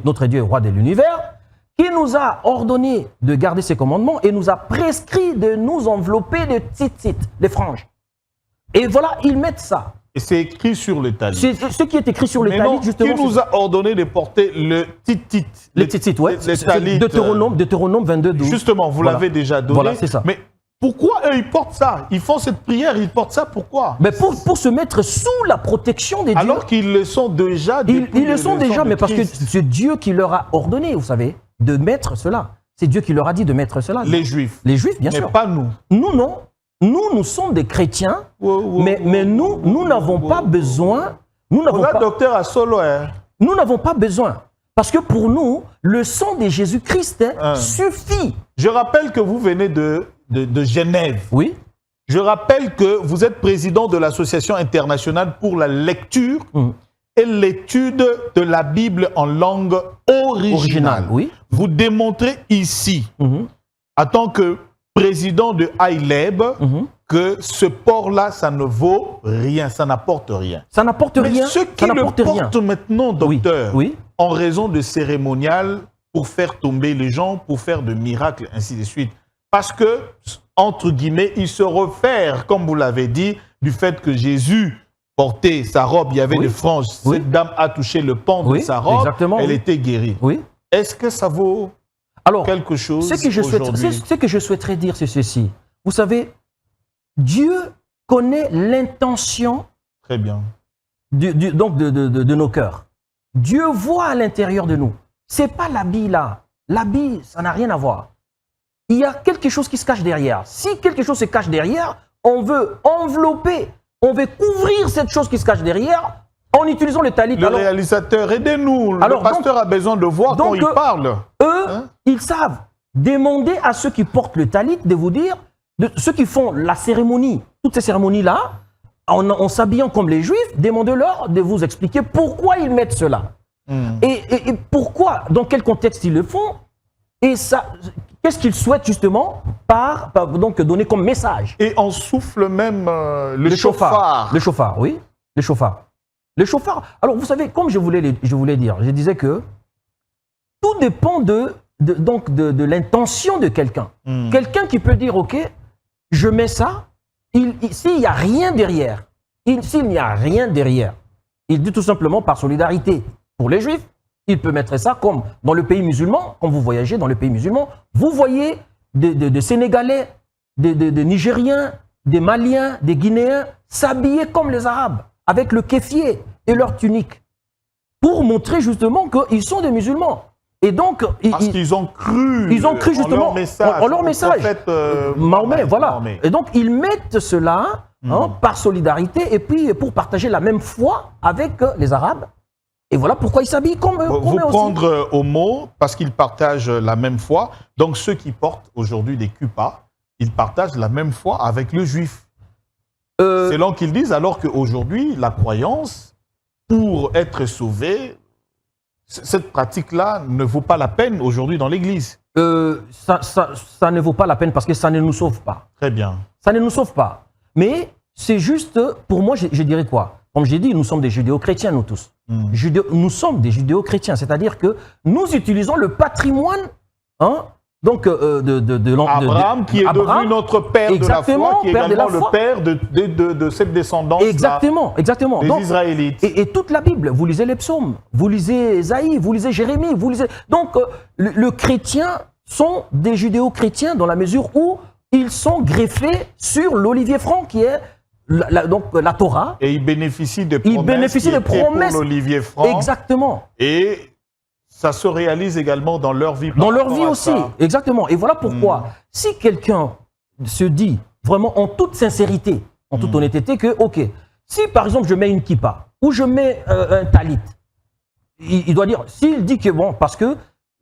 notre Dieu, roi de l'univers, qui nous a ordonné de garder ses commandements et nous a prescrit de nous envelopper de tzitzit, des franges. Et voilà, ils mettent ça. Et c'est écrit sur le talit. C'est ce qui est écrit sur le talit, justement. Qui nous a ordonné de porter le tzitzit? Le tzitzit, oui. Deutéronome 22, 12. Justement, vous l'avez déjà donné. Voilà, c'est ça. Mais pourquoi eux, ils portent ça? Ils font cette prière, ils portent ça, pourquoi? Mais pour se mettre sous la protection des dieux. Alors qu'ils le sont déjà. Ils le sont déjà, mais parce que c'est Dieu qui leur a ordonné, vous savez, de mettre cela. C'est Dieu qui leur a dit de mettre cela. Les Juifs. Les Juifs, bien sûr. Mais pas nous. Nous, non. Nous sommes des chrétiens, mais nous n'avons pas besoin. Nous n'avons pas. Docteur à solo, Nous n'avons pas besoin. Parce que pour nous, le sang de Jésus-Christ suffit. Je rappelle que vous venez de Genève. Oui. Je rappelle que vous êtes président de l'Association internationale pour la lecture et l'étude de la Bible en langue originale. Oui. Vous démontrez ici, en tant que président de ILEB, que ce port-là, ça ne vaut rien, ça n'apporte rien. Ça n'apporte rien. Ceux qui le portent maintenant, docteur, en raison de cérémonial, pour faire tomber les gens, pour faire de miracles, ainsi de suite. Parce que, entre guillemets, ils se réfèrent, comme vous l'avez dit, du fait que Jésus portait sa robe, il y avait des franges. Cette dame a touché le pan de sa robe, elle était guérie. Est-ce que ça vaut quelque chose aujourd'hui? Ce que je souhaiterais dire, c'est ceci. Vous savez, Dieu connaît l'intention de nos cœurs. Dieu voit à l'intérieur de nous. Ce n'est pas l'habit là. L'habit, ça n'a rien à voir. Il y a quelque chose qui se cache derrière. Si quelque chose se cache derrière, on veut envelopper, on veut couvrir cette chose qui se cache derrière en utilisant le talit. Le réalisateur, aidez-nous. Le pasteur a besoin de voir quand il parle. Eux, ils savent. Demandez à ceux qui portent le talit de vous dire, ceux qui font la cérémonie, toutes ces cérémonies-là, en s'habillant comme les Juifs, demandez-leur de vous expliquer pourquoi ils mettent cela. Et pourquoi, dans quel contexte ils le font. Et ça, qu'est-ce qu'ils souhaitent justement donc donner comme message. Et on souffle même le chauffard. Le chauffard, oui. Le chauffard. Le chauffard. Alors, vous savez, comme je voulais dire, je disais que tout dépend de l'intention de quelqu'un. Quelqu'un qui peut dire, OK, je mets ça, s'il n'y a rien derrière, s'il n'y a rien derrière, il dit tout simplement par solidarité pour les Juifs, il peut mettre ça comme dans le pays musulman, quand vous voyagez dans le pays musulman, vous voyez des Sénégalais, des Nigériens, des Maliens, des Guinéens s'habiller comme les Arabes, avec le kéfier et leur tunique, pour montrer justement qu'ils sont des musulmans. Et donc, parce qu'ils ont cru, justement en leur message. Mahomet, voilà. Mahomet. Et donc, ils mettent cela par solidarité et puis pour partager la même foi avec les Arabes. Et voilà pourquoi ils s'habillent comme eux. Vous prendre au mot, parce qu'ils partagent la même foi. Donc, ceux qui portent aujourd'hui des kippas, ils partagent la même foi avec le juif. C'est là qu'ils disent, alors qu'aujourd'hui, la croyance, pour être sauvé, cette pratique-là ne vaut pas la peine aujourd'hui dans l'Église. Ça ne vaut pas la peine parce que ça ne nous sauve pas. Très bien. Ça ne nous sauve pas. Mais c'est juste, pour moi, je dirais quoi? Comme j'ai dit, nous sommes des judéo-chrétiens, nous tous. Nous sommes des judéo-chrétiens, c'est-à-dire que nous utilisons le patrimoine donc, Abraham, qui est devenu notre père de la foi, qui est également le père de cette descendance exactement. des donc, Israélites. Et toute la Bible, vous lisez les psaumes, vous lisez Ésaïe, vous lisez Jérémie, vous lisez... Donc, le chrétien sont des judéo-chrétiens dans la mesure où ils sont greffés sur l'olivier franc qui est donc la Torah. Et ils bénéficient des promesses, pour l'olivier franc. Exactement. Et ça se réalise également dans leur vie. Dans leur vie aussi, exactement. Et voilà pourquoi, si quelqu'un se dit vraiment en toute sincérité, en toute honnêteté, que, ok, si par exemple je mets une kippa ou je mets un talit, il doit dire, s'il dit que bon, parce que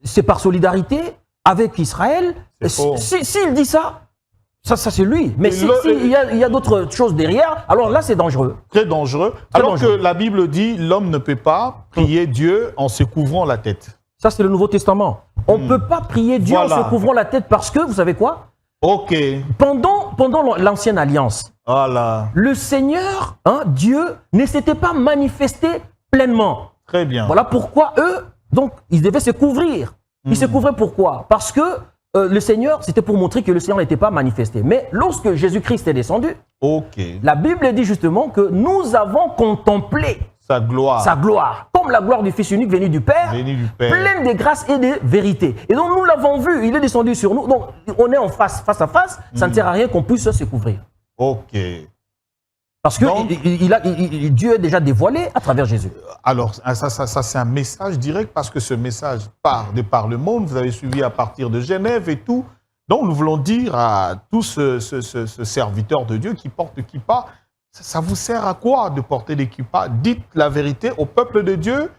c'est par solidarité avec Israël, s'il dit ça, ça c'est lui. Mais s'il y a d'autres choses derrière, alors là c'est dangereux. Très dangereux. Alors que la Bible dit, l'homme ne peut pas prier Dieu en se couvrant la tête. Ça c'est le Nouveau Testament. On ne peut pas prier Dieu en se couvrant la tête parce que, vous savez quoi? Ok. Pendant l'ancienne alliance, le Seigneur, Dieu, ne s'était pas manifesté pleinement. Très bien. Voilà pourquoi eux, donc, ils devaient se couvrir. Ils se couvraient pourquoi? Parce que le Seigneur, c'était pour montrer que le Seigneur n'était pas manifesté. Mais lorsque Jésus-Christ est descendu, la Bible dit justement que nous avons contemplé sa gloire, comme la gloire du Fils unique venu du Père, pleine de grâce et de vérité. Et donc nous l'avons vu, il est descendu sur nous. Donc on est en face à face, ça ne sert à rien qu'on puisse se couvrir. Ok. Parce que Dieu est déjà dévoilé à travers Jésus. Alors, ça c'est un message direct parce que ce message part de par le monde. Vous avez suivi à partir de Genève et tout. Donc, nous voulons dire à tout ce serviteur de Dieu qui porte le kippa, ça vous sert à quoi de porter des kippas? Dites la vérité au peuple de Dieu.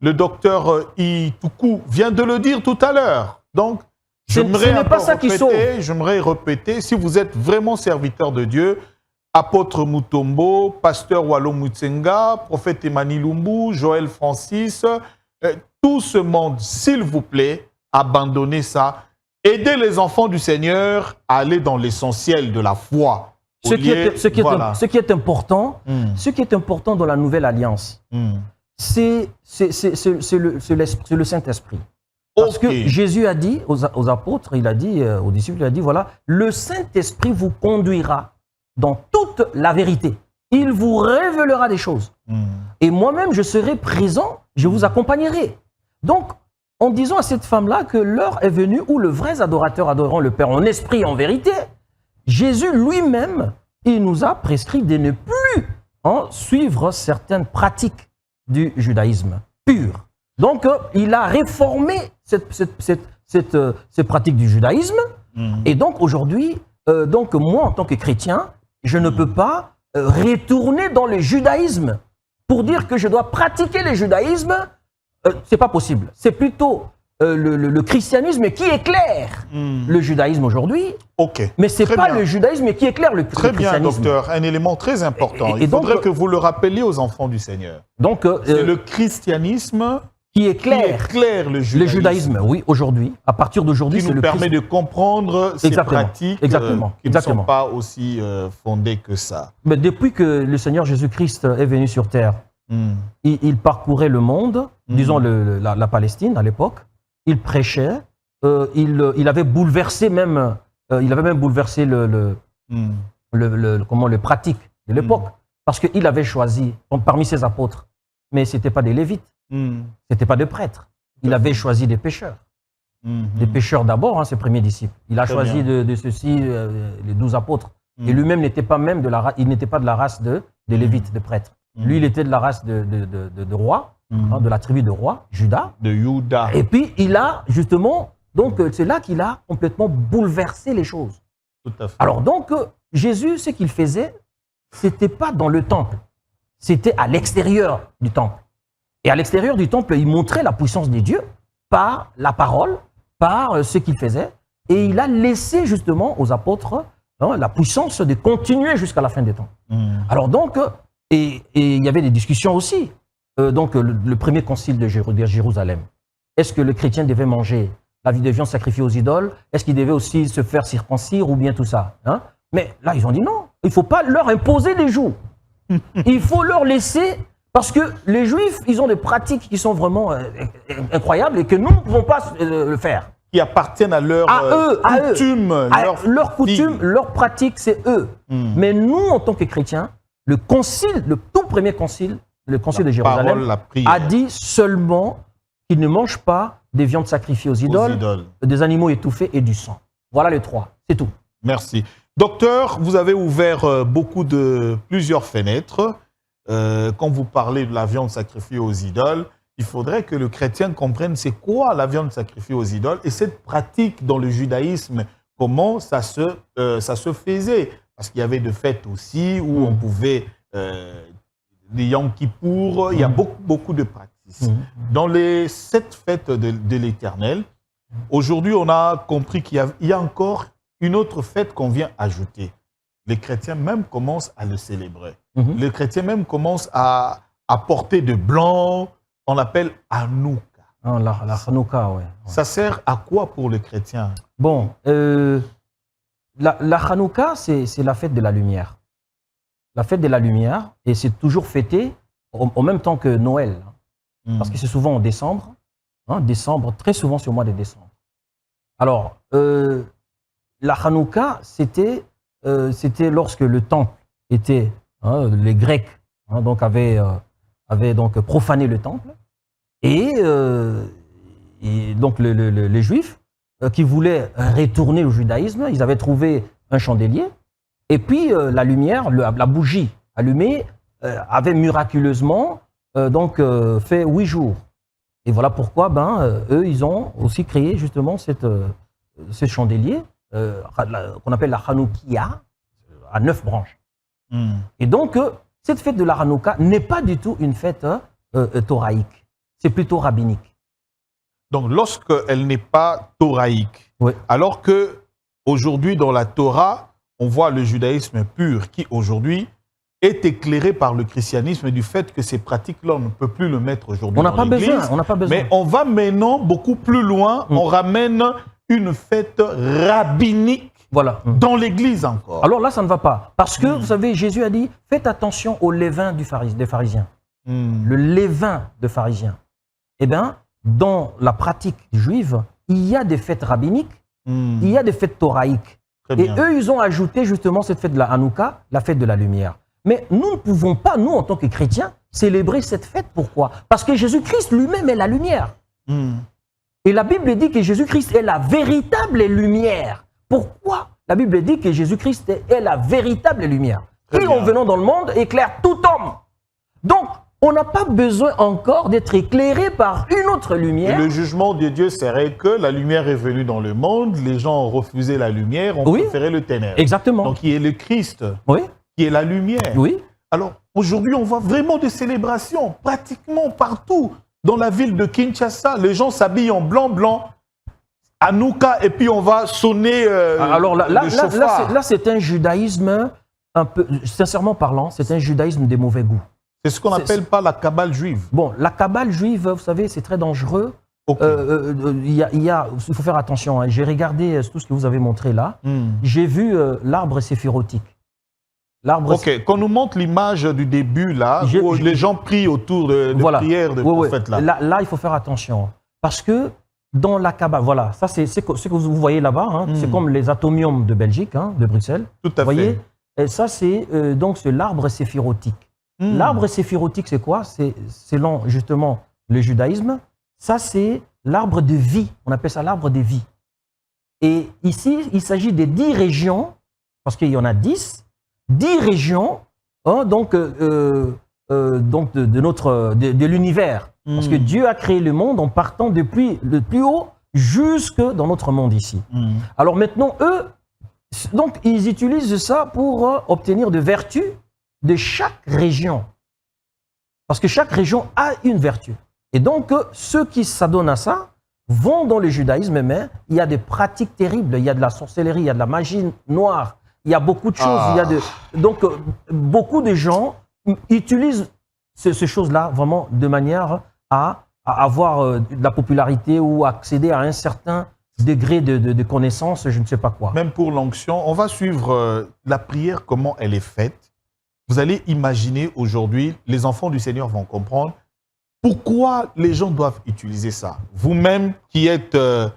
Le docteur Ituku vient de le dire tout à l'heure. Donc, j'aimerais répéter, si vous êtes vraiment serviteur de Dieu, apôtre Mutombo, pasteur Wallo Mutsenga, prophète Emmanuel Lumbu, Joël Francis, tout ce monde, s'il vous plaît, abandonnez ça. Aidez les enfants du Seigneur à aller dans l'essentiel de la foi. Ce qui est important dans la nouvelle alliance, c'est le Saint-Esprit. Parce que Jésus a dit aux apôtres, il a dit aux disciples, il a dit, voilà, le Saint-Esprit vous conduira dans toute la vérité. Il vous révélera des choses. Et moi-même, je serai présent, je vous accompagnerai. Donc, en disant à cette femme-là que l'heure est venue où le vrai adorateur adoreront le Père en esprit et en vérité, Jésus lui-même, il nous a prescrit de ne plus suivre certaines pratiques du judaïsme pur. Donc, il a réformé cette pratique du judaïsme. Et donc, aujourd'hui, moi, en tant que chrétien, je ne peux pas retourner dans le judaïsme pour dire que je dois pratiquer le judaïsme. C'est pas possible. C'est plutôt le christianisme qui éclaire le judaïsme aujourd'hui. Mais c'est pas le judaïsme qui éclaire le christianisme. Très bien, docteur. Un élément très important. Il faudrait que vous le rappeliez aux enfants du Seigneur. Donc, c'est le christianisme qui éclaire le judaïsme. Oui, aujourd'hui. À partir d'aujourd'hui, c'est le christianisme. Qui nous permet de comprendre ces pratiques qui ne sont pas aussi fondées que ça. Mais depuis que le Seigneur Jésus-Christ est venu sur terre, il parcourait le monde, disons la Palestine à l'époque, il prêchait, il avait bouleversé même, le le pratique de l'époque. Parce qu'il avait choisi, parmi ses apôtres, mais ce n'était pas des lévites, ce n'était pas des prêtres. Il avait choisi des pécheurs. Des pécheurs d'abord, ses premiers disciples. Il a choisi de ceux-ci, les 12 apôtres. Et lui-même n'était pas même de la race, il n'était pas de la race des lévites, des prêtres. Lui, il était de la race de roi, de la tribu de roi, Judas. De Judas. Et puis, il a justement, donc c'est là qu'il a complètement bouleversé les choses. Tout à fait. Alors donc, Jésus, ce qu'il faisait, c'était pas dans le temple, c'était à l'extérieur du temple. Et à l'extérieur du temple, il montrait la puissance de Dieu par la parole, par ce qu'il faisait. Et il a laissé justement aux apôtres la puissance de continuer jusqu'à la fin des temps. Alors donc, et il y avait des discussions aussi. Donc le premier concile de Jérusalem. Est-ce que le chrétien devait manger la vie de viande sacrifiée aux idoles? Est-ce qu'il devait aussi se faire circoncire ou bien tout ça, Mais là, ils ont dit non. Il ne faut pas leur imposer des jours. Il faut leur laisser, parce que les Juifs, ils ont des pratiques qui sont vraiment incroyables et que nous ne pouvons pas le faire. Qui appartiennent à leur coutume. Leur coutume, leur pratique, c'est eux. Mais nous, en tant que chrétiens, le concile, le tout premier concile, le concile de Jérusalem, a dit seulement qu'ils ne mangent pas des viandes sacrifiées aux idoles, des animaux étouffés et du sang. Voilà les trois, c'est tout. Merci. Docteur, vous avez ouvert plusieurs fenêtres. Quand vous parlez de la viande sacrifiée aux idoles, il faudrait que le chrétien comprenne c'est quoi la viande sacrifiée aux idoles et cette pratique dans le judaïsme, comment ça se faisait. Parce qu'il y avait des fêtes aussi où on pouvait, les Yom Kippour, il y a beaucoup de pratiques. Dans les 7 fêtes de l'Éternel, aujourd'hui on a compris qu'il y a encore une autre fête qu'on vient ajouter. Les chrétiens même commencent à le célébrer. Les chrétiens même commencent à porter de blanc, on appelle Hanouka. La Hanouka, oui. Ça sert à quoi pour les chrétiens? Bon, la Hanouka, c'est la fête de la lumière. La fête de la lumière, et c'est toujours fêté en même temps que Noël. Parce que c'est souvent en décembre. Décembre, très souvent c'est au mois de décembre. Alors, la Hanouka, c'était lorsque le temple était, les Grecs donc avaient donc profané le temple, et donc les Juifs qui voulaient retourner au judaïsme, ils avaient trouvé un chandelier, et puis la lumière, la bougie allumée, avait miraculeusement fait 8 jours. Et voilà pourquoi eux, ils ont aussi créé justement ce chandelier, qu'on appelle la Hanoukia, à 9 branches. Et donc, cette fête de la Hanouka n'est pas du tout une fête thoraïque, c'est plutôt rabbinique. Donc, lorsqu'elle n'est pas thoraïque, alors qu'aujourd'hui, dans la Torah, on voit le judaïsme pur qui, aujourd'hui, est éclairé par le christianisme du fait que ces pratiques-là, on ne peut plus le mettre aujourd'hui dans l'Église. On n'a pas besoin. Mais on va maintenant beaucoup plus loin, on ramène une fête rabbinique dans l'Église encore. Alors là, ça ne va pas. Parce que, vous savez, Jésus a dit, faites attention au levain des pharisiens. Le levain de pharisiens. Eh bien, dans la pratique juive, il y a des fêtes rabbiniques, il y a des fêtes thoraïques. Et eux, ils ont ajouté justement cette fête de la Hanouka, la fête de la lumière. Mais nous ne pouvons pas, nous, en tant que chrétiens, célébrer cette fête. Pourquoi? Parce que Jésus-Christ lui-même est la lumière. Et la Bible dit que Jésus-Christ est la véritable lumière. Pourquoi? La Bible dit que Jésus-Christ est la véritable lumière. Qui, en venant dans le monde, éclaire tout homme. Donc, on n'a pas besoin encore d'être éclairé par une autre lumière. Et le jugement de Dieu serait que la lumière est venue dans le monde, les gens ont refusé la lumière, ont préféré le ténèbre. Exactement. Donc, il y a le Christ, qui est la lumière. Alors, aujourd'hui, on voit vraiment des célébrations, pratiquement partout. Dans la ville de Kinshasa, les gens s'habillent en blanc, Hanouka, et puis on va sonner le chauffard. Là, c'est un judaïsme, un peu, sincèrement parlant, c'est un judaïsme de mauvais goût. C'est ce qu'on n'appelle pas la Kabbale juive. Bon, la Kabbale juive, vous savez, c'est très dangereux. Il faut faire attention. J'ai regardé tout ce que vous avez montré là. J'ai vu l'arbre séphirotique. Qu'on nous montre l'image du début, là, où les gens prient autour de prières de prophètes. Là, il faut faire attention. Parce que dans la Kabbale, voilà, ça c'est ce que vous voyez là-bas, c'est comme les atomiums de Belgique, de Bruxelles. Tout à fait. Vous voyez, Et ça, c'est donc l'arbre séphirotique. L'arbre séphirotique, c'est quoi? C'est selon justement le judaïsme. Ça, c'est l'arbre de vie. On appelle ça l'arbre de vie. Et ici, il s'agit des 10 régions, parce qu'il y en a 10 régions hein, donc de l'univers. Parce que Dieu a créé le monde en partant depuis le plus haut jusque dans notre monde ici. Alors maintenant, eux, donc, ils utilisent ça pour obtenir des vertus de chaque région. Parce que chaque région a une vertu. Et donc, ceux qui s'adonnent à ça vont dans le judaïsme, mais il y a des pratiques terribles. Il y a de la sorcellerie, il y a de la magie noire, il y a beaucoup de choses. Donc, beaucoup de gens utilisent ces choses-là vraiment de manière à avoir de la popularité ou accéder à un certain degré de connaissance, je ne sais pas quoi. Même pour l'onction, on va suivre la prière, comment elle est faite. Vous allez imaginer aujourd'hui, les enfants du Seigneur vont comprendre pourquoi les gens doivent utiliser ça. Vous-même qui êtes de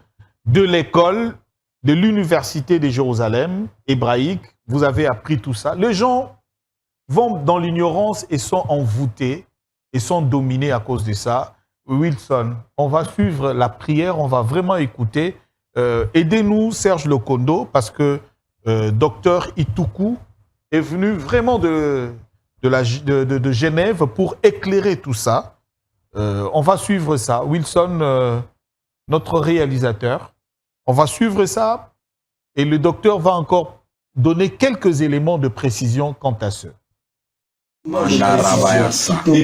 l'école, de l'université de Jérusalem, hébraïque, vous avez appris tout ça. Les gens vont dans l'ignorance et sont envoûtés et sont dominés à cause de ça. Wilson, on va suivre la prière, on va vraiment écouter. Aidez-nous, Serge Lokondo, parce que docteur Itoukou est venu vraiment de Genève pour éclairer tout ça. On va suivre ça. Wilson, notre réalisateur, on va suivre ça et le docteur va encore donner quelques éléments de précision quant à ce. De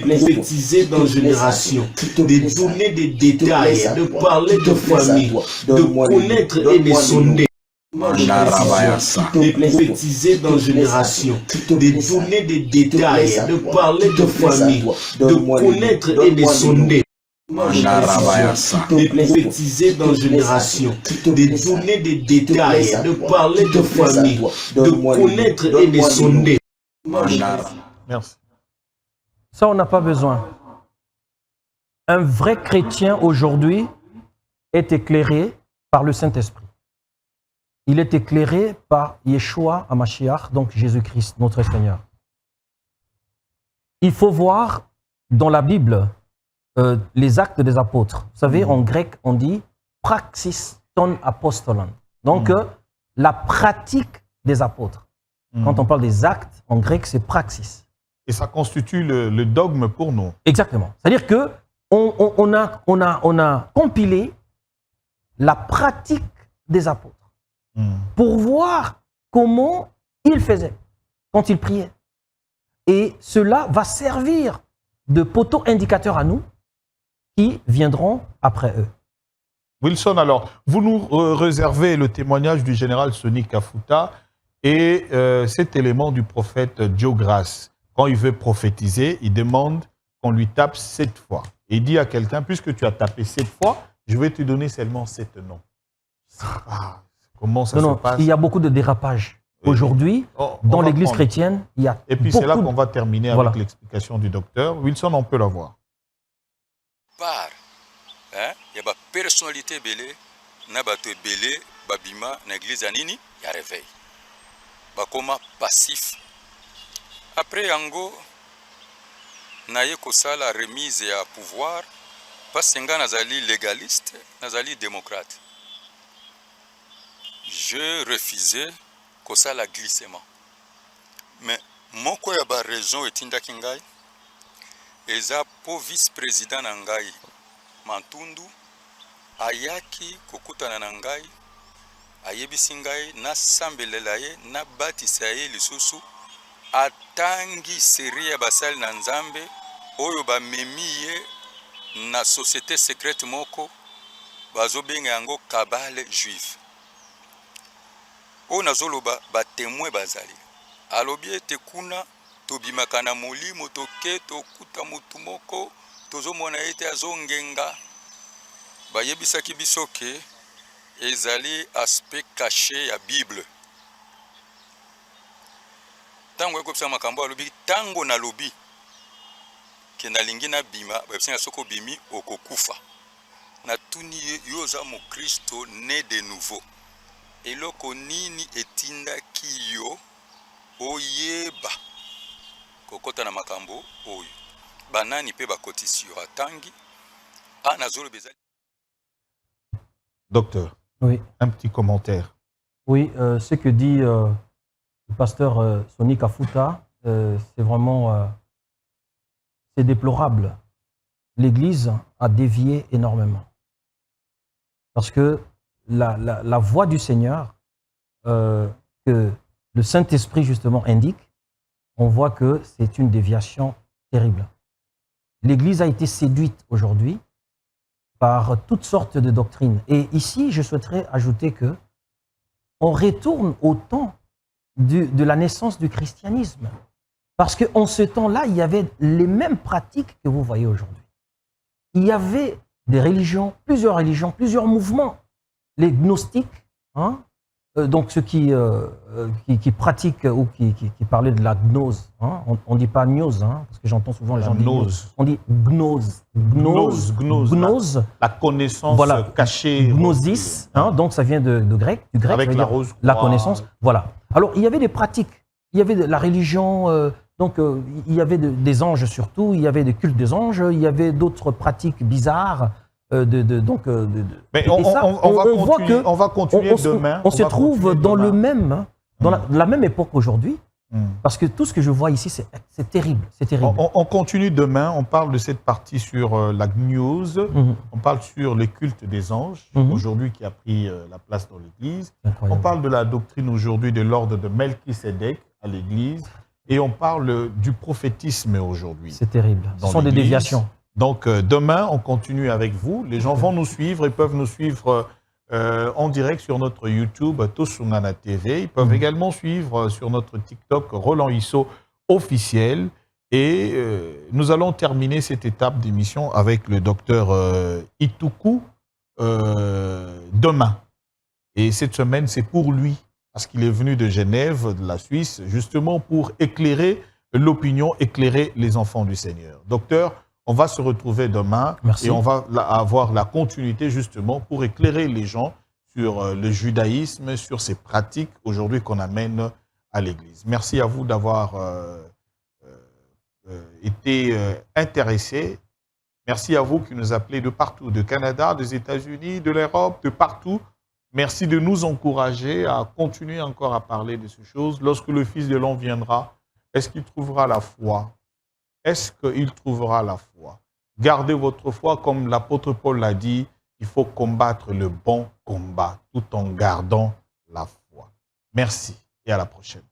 prophétiser dans génération, de donner des détails, de parler de famille, de connaître et de sonner. De prophétiser dans génération, de donner des détails, de parler de famille, de connaître et de sonner. De prophétiser dans génération, de donner des détails, de parler de famille, de connaître et de sonner. Merci. Ça, on n'a pas besoin. Un vrai chrétien aujourd'hui est éclairé par le Saint-Esprit. Il est éclairé par Yeshua HaMashiach, donc Jésus-Christ, notre Seigneur. Il faut voir dans la Bible les actes des apôtres. Vous savez, en grec, on dit praxis ton apostolon. Donc, la pratique des apôtres. Quand on parle des actes, en grec, c'est praxis. Et ça constitue le dogme pour nous. Exactement. C'est-à-dire que on a compilé la pratique des apôtres pour voir comment ils faisaient quand ils priaient. Et cela va servir de poteau indicateur à nous qui viendront après eux. Wilson, alors, vous nous réservez le témoignage du général Sonny Kafuta et cet élément du prophète Diogras. Quand il veut prophétiser, il demande qu'on lui tape 7 fois. Et il dit à quelqu'un, puisque tu as tapé 7 fois, je vais te donner seulement 7 noms. Comment ça se passe? Il y a beaucoup de dérapages. Aujourd'hui, dans l'église chrétienne, il y a Et puis c'est là qu'on va terminer avec l'explication du docteur. Wilson, on peut la voir. Par, il y a une personnalité belé, na bato belé, babima, na église anini, il y a réveil. Bakoma passif. Après yango, naye kosala remise ya pouvoir, parce que nga nazali légaliste, nazali démocrate. Je refusais kosala glissement. Mais moko ya ba raison etindaki ngai, eza po vice-président na ngai Mantundu ayaki kokutana na ngai, ayebisi ngai nasambelela ye, nabatisa ye lisusu, atangi seri ya basali na Nzambe oyo bamemi ye na société secrète moko bazobenga yango kabale juive. Oyo nazoloba batémoin bazali. Alobi ete kuna tobimaka na molimo toke tokuta mutu moko tozomona ete azongenga. Bayebisaki biso ke ezali aspect caché ya Bible. Tango ekopesa makambo alobi tango na lobi ke nalingi na bima bayebisinga soko bimi okokufa. Na tuni yoza mo Kristo né de nouveau. Eloko nini etindaki yo oyeba kokota na makambo oyo banani pe bakoti sur atangi anazolo beza. Docteur, Oui, un petit commentaire. oui, ce que dit le pasteur Sonny Kafuta, c'est vraiment c'est déplorable. L'Église a dévié énormément. Parce que la voix du Seigneur, que le Saint-Esprit justement indique, on voit que c'est une déviation terrible. L'Église a été séduite aujourd'hui par toutes sortes de doctrines. Et ici, je souhaiterais ajouter que on retourne au temps de la naissance du christianisme. Parce qu'en ce temps-là, il y avait les mêmes pratiques que vous voyez aujourd'hui. Il y avait des religions, plusieurs mouvements. Les gnostiques, hein, donc ceux qui pratiquent ou qui parlaient de la gnose. Hein, on ne dit pas gnose, hein, parce que j'entends souvent les gens dire gnose. On dit gnose. Gnose. La connaissance voilà, cachée. Gnosis, hein, donc ça vient du grec. Avec la rose. La connaissance, voilà. Alors, il y avait des pratiques. Il y avait de la religion, il y avait des anges surtout, il y avait des cultes des anges, il y avait d'autres pratiques bizarres. Mais on va continuer demain. On se trouve dans la même époque aujourd'hui, parce que tout ce que je vois ici, c'est terrible. C'est terrible. On continue demain, on parle de cette partie sur la gnose, on parle sur le culte des anges, aujourd'hui qui a pris la place dans l'Église. On parle de la doctrine aujourd'hui de l'ordre de Melchisédek à l'Église, et on parle du prophétisme aujourd'hui. C'est terrible. Ce sont des déviations. Donc demain, on continue avec vous. Les gens vont nous suivre, ils peuvent nous suivre en direct sur notre YouTube, Tosungana TV. Ils peuvent également suivre sur notre TikTok, Roland Isso officiel. Et nous allons terminer cette étape d'émission avec le docteur Ituku demain. Et cette semaine, c'est pour lui, parce qu'il est venu de Genève, de la Suisse, justement pour éclairer l'opinion, éclairer les enfants du Seigneur. Docteur, on va se retrouver demain. Merci. Et on va avoir la continuité justement pour éclairer les gens sur le judaïsme, sur ces pratiques aujourd'hui qu'on amène à l'Église. Merci à vous d'avoir été intéressés. Merci à vous qui nous appelez de partout, de Canada, des États-Unis, de l'Europe, de partout. Merci de nous encourager à continuer encore à parler de ces choses. Lorsque le Fils de l'homme viendra, est-ce qu'il trouvera la foi? Est-ce qu'il trouvera la foi? Gardez votre foi, comme l'apôtre Paul l'a dit, il faut combattre le bon combat tout en gardant la foi. Merci et à la prochaine.